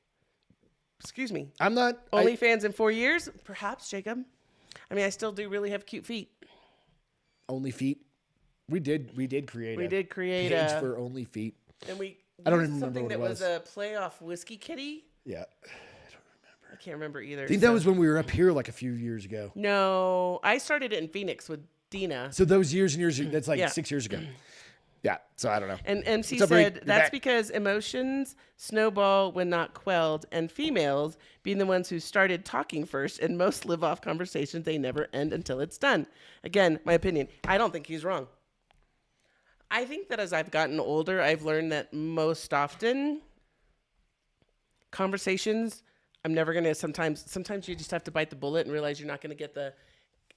Excuse me. I'm not. OnlyFans in 4 years? Perhaps, Jacob. I mean, I still do really have cute feet. Only feet. We did create. We did create page a for Only Feet. And we I don't used even remember something what that it was was. a playoff whiskey kitty. Yeah, I can't remember either. I think that was when we were up here like a few years ago. No, I started it in Phoenix with Dina. So those years and years. That's like Yeah. 6 years ago. Yeah. So I don't know. And MC What's up, Reed? said You're that's back. because emotions snowball when not quelled, and females being the ones who started talking first, and most live off conversations they never end until it's done. Again, my opinion. I don't think he's wrong. I think that as I've gotten older, I've learned that most often conversations, I'm never going to sometimes you just have to bite the bullet and realize you're not going to get the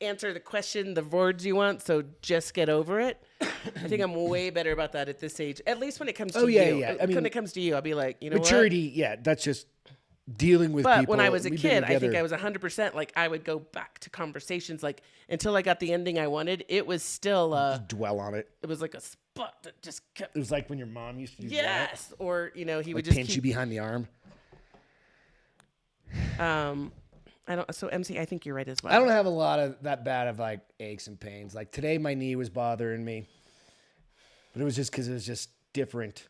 answer the question, the words you want, so just get over it. I think I'm way better about that at this age, at least when it comes to you. I mean, when it comes to you, I'll be like, you know maturity. what? Yeah, that's just dealing with But people. when I was a We've been kid, I think together- I was 100% like I would go back to conversations like until I got the ending I wanted. It was still dwell on it. it was like a spot that just kept It was like when your mom used to do that. yes, or he would Like just pinch you behind the arm. I don't. So MC, I think you're right as well. I don't have a lot of that bad of like aches and pains. Like today, my knee was bothering me, but it was just because it was just different.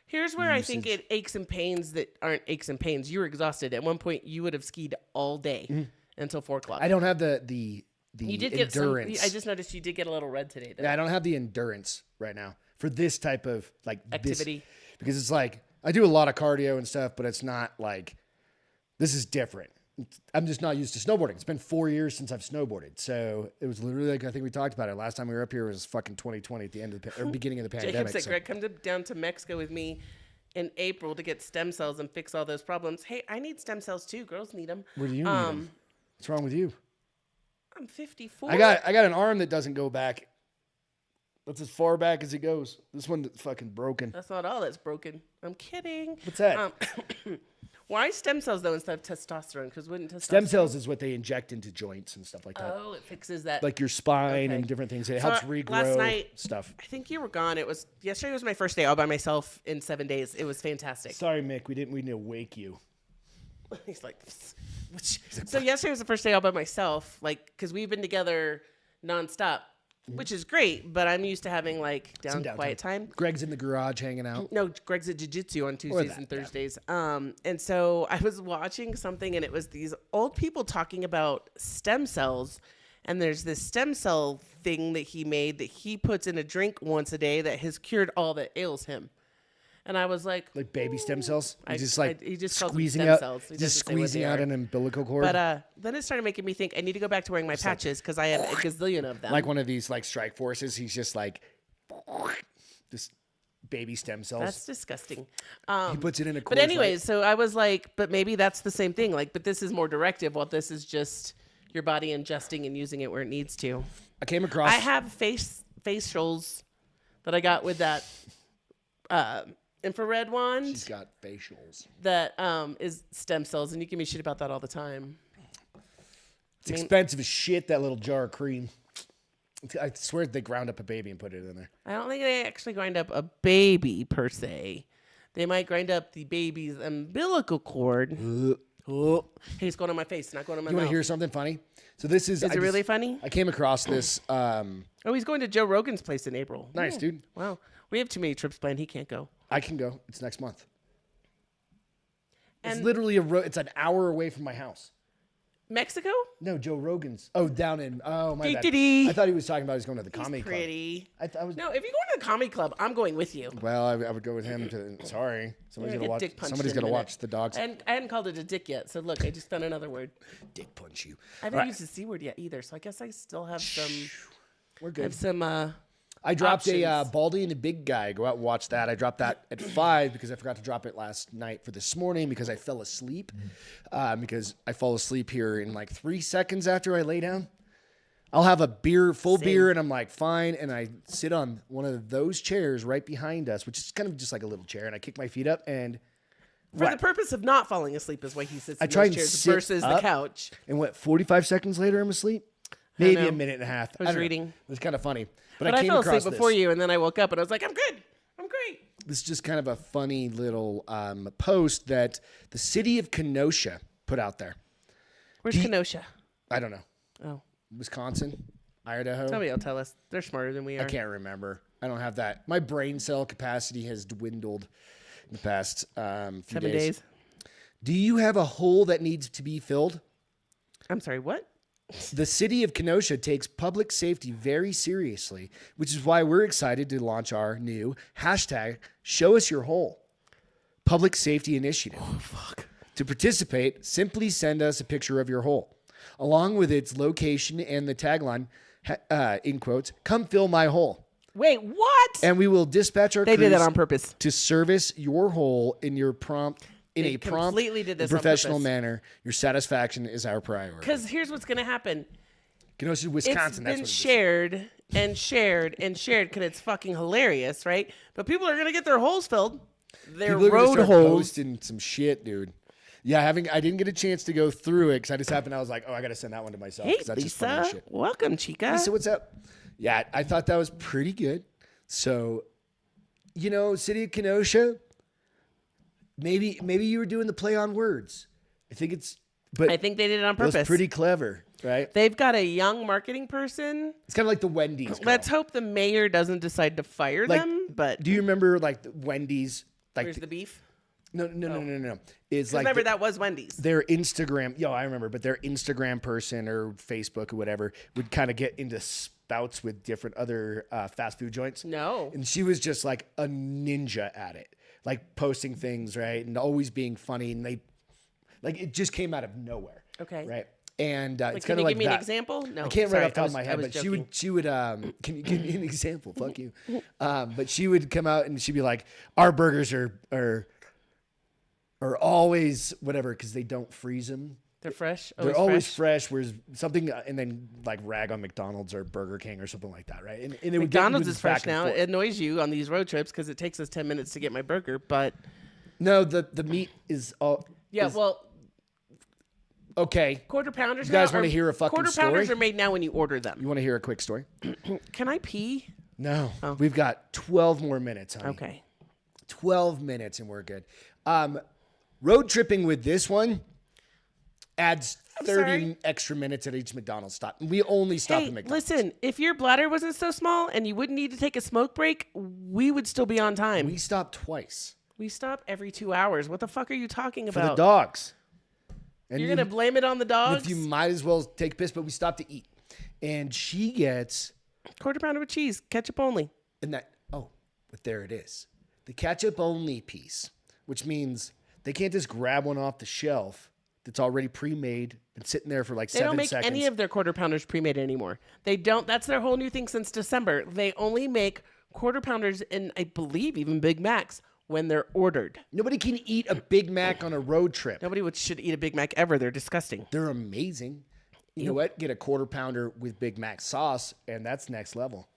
Here's where I think it aches and pains that aren't aches and pains. You were exhausted. At one point, you would have skied all day until 4 o'clock. I don't have the You did endurance. get some. I just noticed you did get a little red today. Though. Yeah, I don't have the endurance right now for this type of like Activity. because it's like I do a lot of cardio and stuff, but it's not like, this is different. I'm just not used to snowboarding. It's been 4 years since I've snowboarded. So it was literally like, I think we talked about it. Last time we were up here was fucking 2020 at the end of the, or beginning of the pandemic. Jacob said, Greg, come down to Mexico with me in April to get stem cells and fix all those problems. Hey, I need stem cells too. Girls need them. Where do you need them? What's wrong with you? I'm 54. I got an arm that doesn't go back. That's as far back as it goes. This one's fucking broken. That's not all that's broken. I'm kidding. What's that? Why stem cells though instead of testosterone? Because wouldn't testosterone... Stem cells is what they inject into joints and stuff like that. Oh, it fixes that. Like your spine and different things. It helps regrow last night, stuff. I think you were gone. Yesterday was my first day all by myself in 7 days. It was fantastic. Sorry, Mick. We didn't wake you. He's like, so yesterday was the first day all by myself, like, because we've been together nonstop, which is great, but I'm used to having like quiet time. Greg's in the garage hanging out. No, Greg's at jiu-jitsu on Tuesdays and Thursdays. And so I was watching something and it was these old people talking about stem cells. And there's this stem cell thing that he made that he puts in a drink once a day that has cured all that ails him. And I was like baby stem cells? He just squeezing stem out, cells. just squeezing out an umbilical cord. But then it started making me think I need to go back to wearing my patches because I have a gazillion of them. Like one of these like strike forces. He's just like just baby stem cells. That's disgusting. He puts it in a cord. But anyways, so I was like, but maybe that's the same thing. Like, but this is more directive while this is just your body ingesting and using it where it needs to. I came across... I have facials that I got with that infrared wand. She's got facials. That is stem cells, and you give me shit about that all the time. It's expensive as shit, that little jar of cream. I swear they ground up a baby and put it in there. I don't think they actually grind up a baby per se. They might grind up the baby's umbilical cord. Oh, hey, it's going on my face, not going on my mouth. You want to hear something funny? So this is... Is it really funny? I came across this... oh, he's going to Joe Rogan's place in April. Nice, dude. Wow. We have too many trips planned. He can't go. I can go. It's next month. It's literally it's an hour away from my house. Mexico? No, Joe Rogan's. Oh, down in... Oh, my bad. Dee-dee-dee. I thought he was talking about he's going to the comedy club. Pretty. I was... No, if you're going to the comedy club, I'm going with you. Well, I would go with him to... Sorry. Somebody's going to watch the dogs. I hadn't called it a dick yet, so look, I just found another word. Dick punch you. I haven't used the C word yet either, so I guess I still have some... We're good. I have some... I dropped options. a Baldy and the Big Guy. Go out and watch that. I dropped that at 5 because I forgot to drop it last night for this morning because I fell asleep. Because I fall asleep here in like 3 seconds after I lay down. I'll have a full beer, and I'm like, fine. And I sit on one of those chairs right behind us, which is kind of just like a little chair. And I kick my feet up and... For the purpose of not falling asleep is why he sits in try those and chairs sit versus up. the couch. And 45 seconds later, I'm asleep? Maybe know. a minute and a half. I was don't know. reading. It was kind of funny. But I fell asleep before you, and then I woke up, and I was like, I'm good. I'm great. This is just kind of a funny little post that the city of Kenosha put out there. Where's Kenosha? I don't know. Oh. Wisconsin? Idaho? Somebody will tell us. They're smarter than we are. I can't remember. I don't have that. My brain cell capacity has dwindled in the past few 7 days. Do you have a hole that needs to be filled? I'm sorry, what? The city of Kenosha takes public safety very seriously, which is why we're excited to launch our new hashtag Show Us Your Hole public safety initiative. Oh, fuck. To participate, simply send us a picture of your hole, along with its location and the tagline, in quotes, "Come fill my hole." Wait, what? And we will dispatch our They did crews that on purpose. to service your hole in a prompt completely did this and on professional purpose. manner. Your satisfaction is our priority. Because here's what's going to happen. Kenosha, Wisconsin. It's been shared and shared and shared because it's fucking hilarious, right? But people are going to get their holes filled. Their People are gonna road start holes. posting some shit, dude. Yeah, I didn't get a chance to go through it because I just happened. I was like, oh, I got to send that one to myself. Hey, 'cause that's just funny as Lisa. shit. Welcome, chica. Lisa, what's up? Yeah, I thought that was pretty good. So, city of Kenosha. Maybe you were doing the play on words. I think I think they did it on it purpose. was pretty clever, right? They've got a young marketing person. It's kind of like the Wendy's girl. Let's hope the mayor doesn't decide to fire them. But do you remember like the Wendy's? Like where's the beef? No. It's like Remember that was Wendy's. their Instagram. Yo, I remember, but their Instagram person or Facebook or whatever would kind of get into spouts with different other fast food joints. No. And she was just like a ninja at it. like posting things, right, and always being funny, and they like it just came out of nowhere. Okay. Right. And it's Can kind you of like give me an that. example? No, I can't sorry, right off the top I of my was- I head, was but joking. she would can you give me an example? Fuck you. But she would come out and she'd be like, our burgers are always whatever because they don't freeze them. They're fresh. They're always fresh. Whereas something, and then like rag on McDonald's or Burger King or something like that, right? And it McDonald's would is fresh back and now. forth. It annoys you on these road trips because it takes us 10 minutes to get my burger. But No, the meat is all. yeah, well, Okay. quarter pounders. You guys now wanna are- hear a fucking quarter pounders story? are made now when you order You them. want to hear a quick story? Can I pee? No. We've got 12 more minutes, honey. Okay. 12 minutes and we're good. Road tripping with this one adds 30 sorry. extra minutes at each McDonald's stop. We only stop Hey, at McDonald's. listen, if your bladder wasn't so small and you wouldn't need to take a smoke break, we would still be on time. We stop twice We stop every 2 hours. What the fuck are you talking for the about? dogs. And You're going to blame it on the dogs? if you might as well take a piss, but we stop to eat. And she gets, Quarter pounder with cheese, ketchup only. and that, oh, but there it is. The ketchup only piece, which means they can't just grab one off the shelf that's already pre-made and sitting there for like They 7 don't make seconds. any of their quarter pounders pre-made anymore. They don't. That's their whole new thing since December. They only make quarter pounders and I believe even Big Macs when they're ordered. Nobody can eat a Big Mac on a road trip. Nobody should eat a Big Mac ever. They're disgusting. They're amazing. You know what? Get a quarter pounder with Big Mac sauce, and that's next level.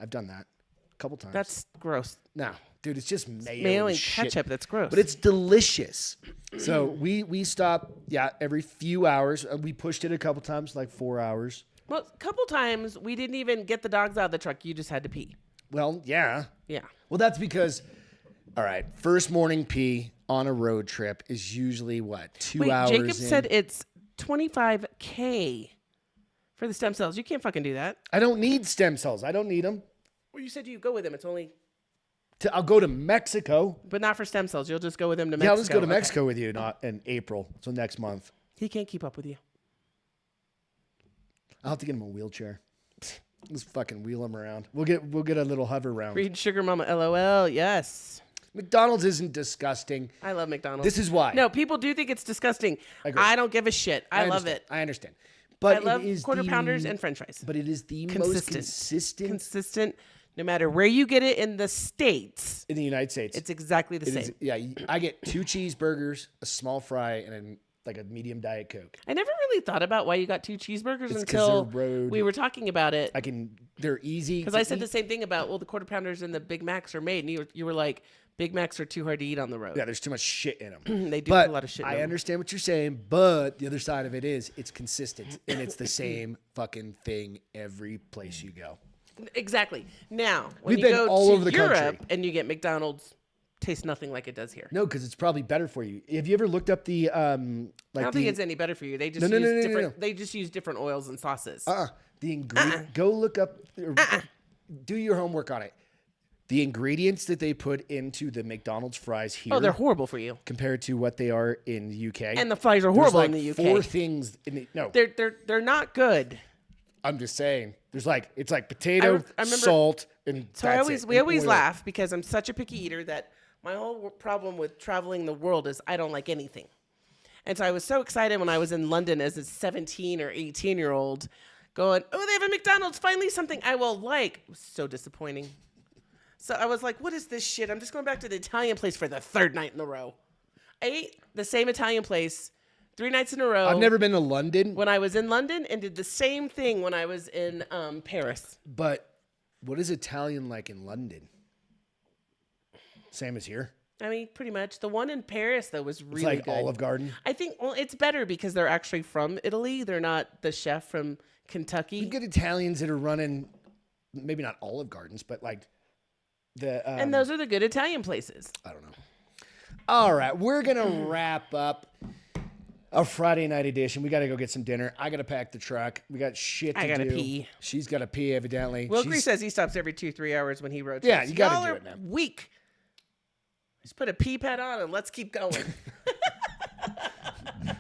I've done that a couple times. That's gross. no, dude, it's just mayo, Mayo and shit. ketchup. That's gross. But it's delicious. So we stop, every few hours. We pushed it a couple times, like 4 hours. well, a couple times we didn't even get the dogs out of the truck. You just had to pee. Well, yeah. Yeah. Well, that's because, all right, first morning pee on a road trip is usually what, 2 Wait, hours Jacob in? said it's $25K for the stem cells. You can't fucking do that. I don't need stem cells. I don't need them. Well, you said you go with them. It's only, I'll go to Mexico. but not for stem cells. You'll just go with him to Yeah, Mexico. I'll just go to Okay. Mexico with you not in April. So next month. He can't keep up with you. I'll have to get him a wheelchair. Just fucking wheel him around. We'll get a little hover round. Read Sugar Mama, LOL. Yes. McDonald's isn't disgusting. I love McDonald's. This is why. No, people do think it's disgusting. agree. I don't give a shit. I love understand. it. I understand. But I love it is quarter the- pounders and french fries. But it is the most Consistent. consistent Consistent. No matter where you get it in the States, in the United States. it's exactly the It same. is- yeah, I get 2 cheeseburgers, a small fry, and like a medium Diet Coke. I never really thought about why you got 2 cheeseburgers 'cause until they're road- we were talking about it. They're easy. Because I said the same thing about, well, the quarter pounders and the Big Macs are made. And you were like, Big Macs are too hard to eat on the road. Yeah, there's too much shit in them. They do But put a lot of shit in I them. understand what you're saying, but the other side of it is it's consistent and it's the same fucking thing every place you go. Exactly. Now, when We've you been go all to over the Europe country. and you get McDonald's, tastes nothing like it does here. No, because it's probably better for you. Have you ever looked up the I don't think it's any better for you. They just No, use no, no, no, different. no. They just use different oils and sauces. the ingredient? Go look up. Do your homework on it. The ingredients that they put into the McDonald's fries here Oh, they're horrible for you. compared to what they are in the UK. And the fries are There's horrible like in the UK. 4 things. No, They're not good. I'm just saying. There's it's like potato, I remember- salt, and So we always laugh because I'm such a picky eater that my whole problem with traveling the world is I don't like anything. And so I was so excited when I was in London as a 17 or 18-year-old going, oh, they have a McDonald's, finally something I will like. It was so disappointing. So I was like, what is this shit? I'm just going back to the Italian place for the 3rd night in a row. I ate the same Italian place 3 nights in a row. I've never been to London, when I was in London and did the same thing when I was in Paris. but what is Italian like in London? Same as here. I mean, pretty much. The one in Paris, though, was really It's like good. Olive Garden. I think it's better because they're actually from Italy. They're not the chef from Kentucky. You get Italians that are running, maybe not Olive Gardens, but like the. And those are the good Italian places. I don't know. All right, we're gonna wrap up a Friday night edition. We got to go get some dinner. I got to pack the truck. We got shit to do. I gotta pee. She's got to pee, evidently. Wilkrie says he stops every 2-3 hours when he road trips. Yeah, you gotta Y'all do are it, man. Weak. Just put a pee pad on and let's keep going.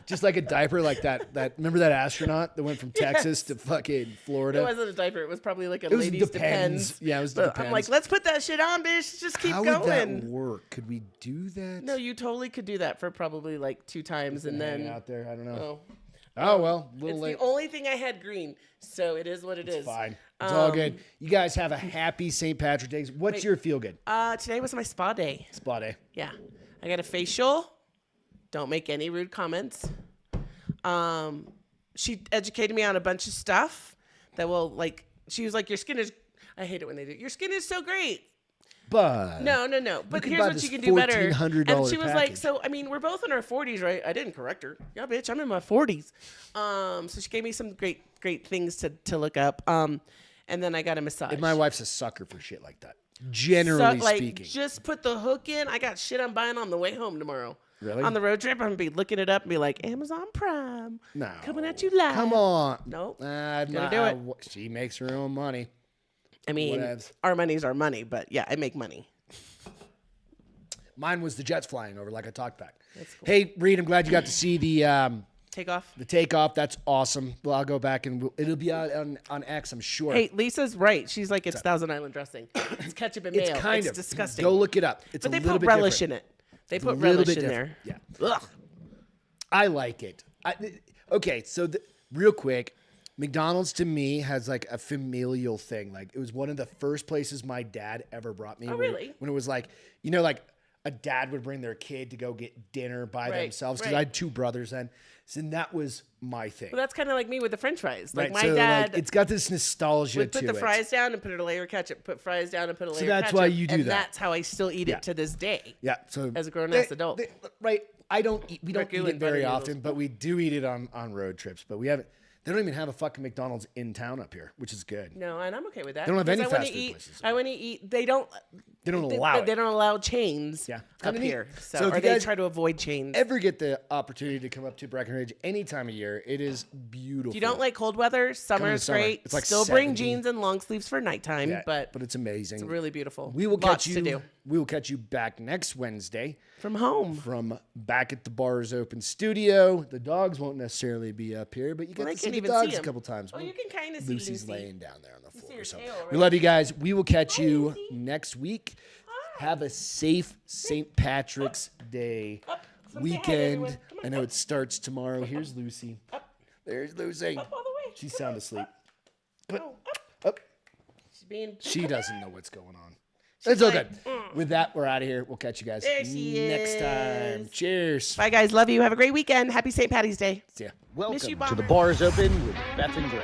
Just like a diaper like that. Remember that astronaut that went from Texas to fucking Florida? It wasn't a diaper. It was probably like a It was ladies Depends. depends. Yeah, it was But Depends. I'm like, let's put that shit on, bitch. Just keep How going. would that work? Could we do that? No, you totally could do that for probably like 2 times, and Hang then out there. I don't know. oh, Oh well, a it's little late. the only thing I had green, so it is what it is. Fine. It's all good. You guys have a happy St. Patrick's Day. What's your feel good? Today was my spa day. Spa day. Yeah, I got a facial. Don't make any rude comments. She educated me on a bunch of stuff that will she was like, your skin is, I hate it when they do, your skin is so great. But No. But can here's buy what this you can do better. $1,400 And she was like, package. so, I mean, we're both in our 40s, right? I didn't correct her. Yeah, bitch, I'm in my 40s. So she gave me some great things to look up. And then I got a massage. my wife's a sucker for shit like that. Generally speaking. Just put the hook in. I got shit I'm buying on the way home tomorrow. Really? On the road trip, I'm going to be looking it up and be like, Amazon Prime. No. Coming at you live. Come on. Nope. Gonna do it. She makes her own money. I mean, Whatevs. our money's our money, but yeah, I make money. Mine was the jets flying over, like I talked back. That's cool. Hey, Reed, I'm glad you got to see the Take off. takeoff. That's awesome. Well, I'll go back and it'll be out on X, I'm sure. Hey, Lisa's right. She's like, it's Thousand Island dressing. It's ketchup and mayo. It's kind of disgusting. Go look it up. It's but a they little put bit relish different. in it. They It's put a little relish bit in different. there. Yeah. Ugh. I like it. Okay, so real quick, McDonald's to me has like a familial thing. Like it was one of the first places my dad ever brought me. Oh, really? When it was like, like a dad would bring their kid to go get dinner by Right, themselves because right. I had 2 brothers then. So that was my thing. Well, that's kind of like me with the French fries. Like Right, my so, dad it's got this nostalgia would to put the it. fries down and put a layer of ketchup. Put fries down and put a layer of ketchup. that's why you do and that. that's how I still eat Yeah. it to this day. Yeah, so As a grown-ass adult. Right. We don't eat Ragu it and very butter often, noodles. but we do eat it on road trips. But we haven't. They don't even have a fucking McDonald's in town up here, which is good. No, and I'm okay with that. They don't have because any I wanna fast food eat, places. I want to eat. They don't allow it. They don't allow chains Yeah. up Kinda neat. here. So So if or you they guys try to avoid chains. Ever get the opportunity to come up to Breckenridge any time of year? It is beautiful. If you don't like cold weather, summer in is the summer. great. It's like Still bring 70. jeans and long sleeves for nighttime, Yeah, but it's amazing. it's really beautiful. We will Lots catch to you. do. We will catch you back next Wednesday From home. from back at the Bars Open studio. The dogs won't necessarily be up here, but you get I to see can't the even dogs see a 'em. couple times. Oh, you can kind of see Lucy's Lucy. laying down there on the floor. her So tail, we right? love you guys. We will catch Hi, you Lucy. next week. Have a safe St. Patrick's Day Come say hi, weekend. everyone. Come on, I know it starts tomorrow. Here's Lucy. There's Lucy. Up all the way. She's sound asleep. But Oh, up. up. She's being. She doesn't know what's going on. It's all good. like, With that, we're out of here. We'll catch you guys There she next time. is. Cheers. Bye, guys. Love you. Have a great weekend. Happy St. Patty's Day. See ya. Welcome you, to Bomber. the Bars Open with Beth and Greg.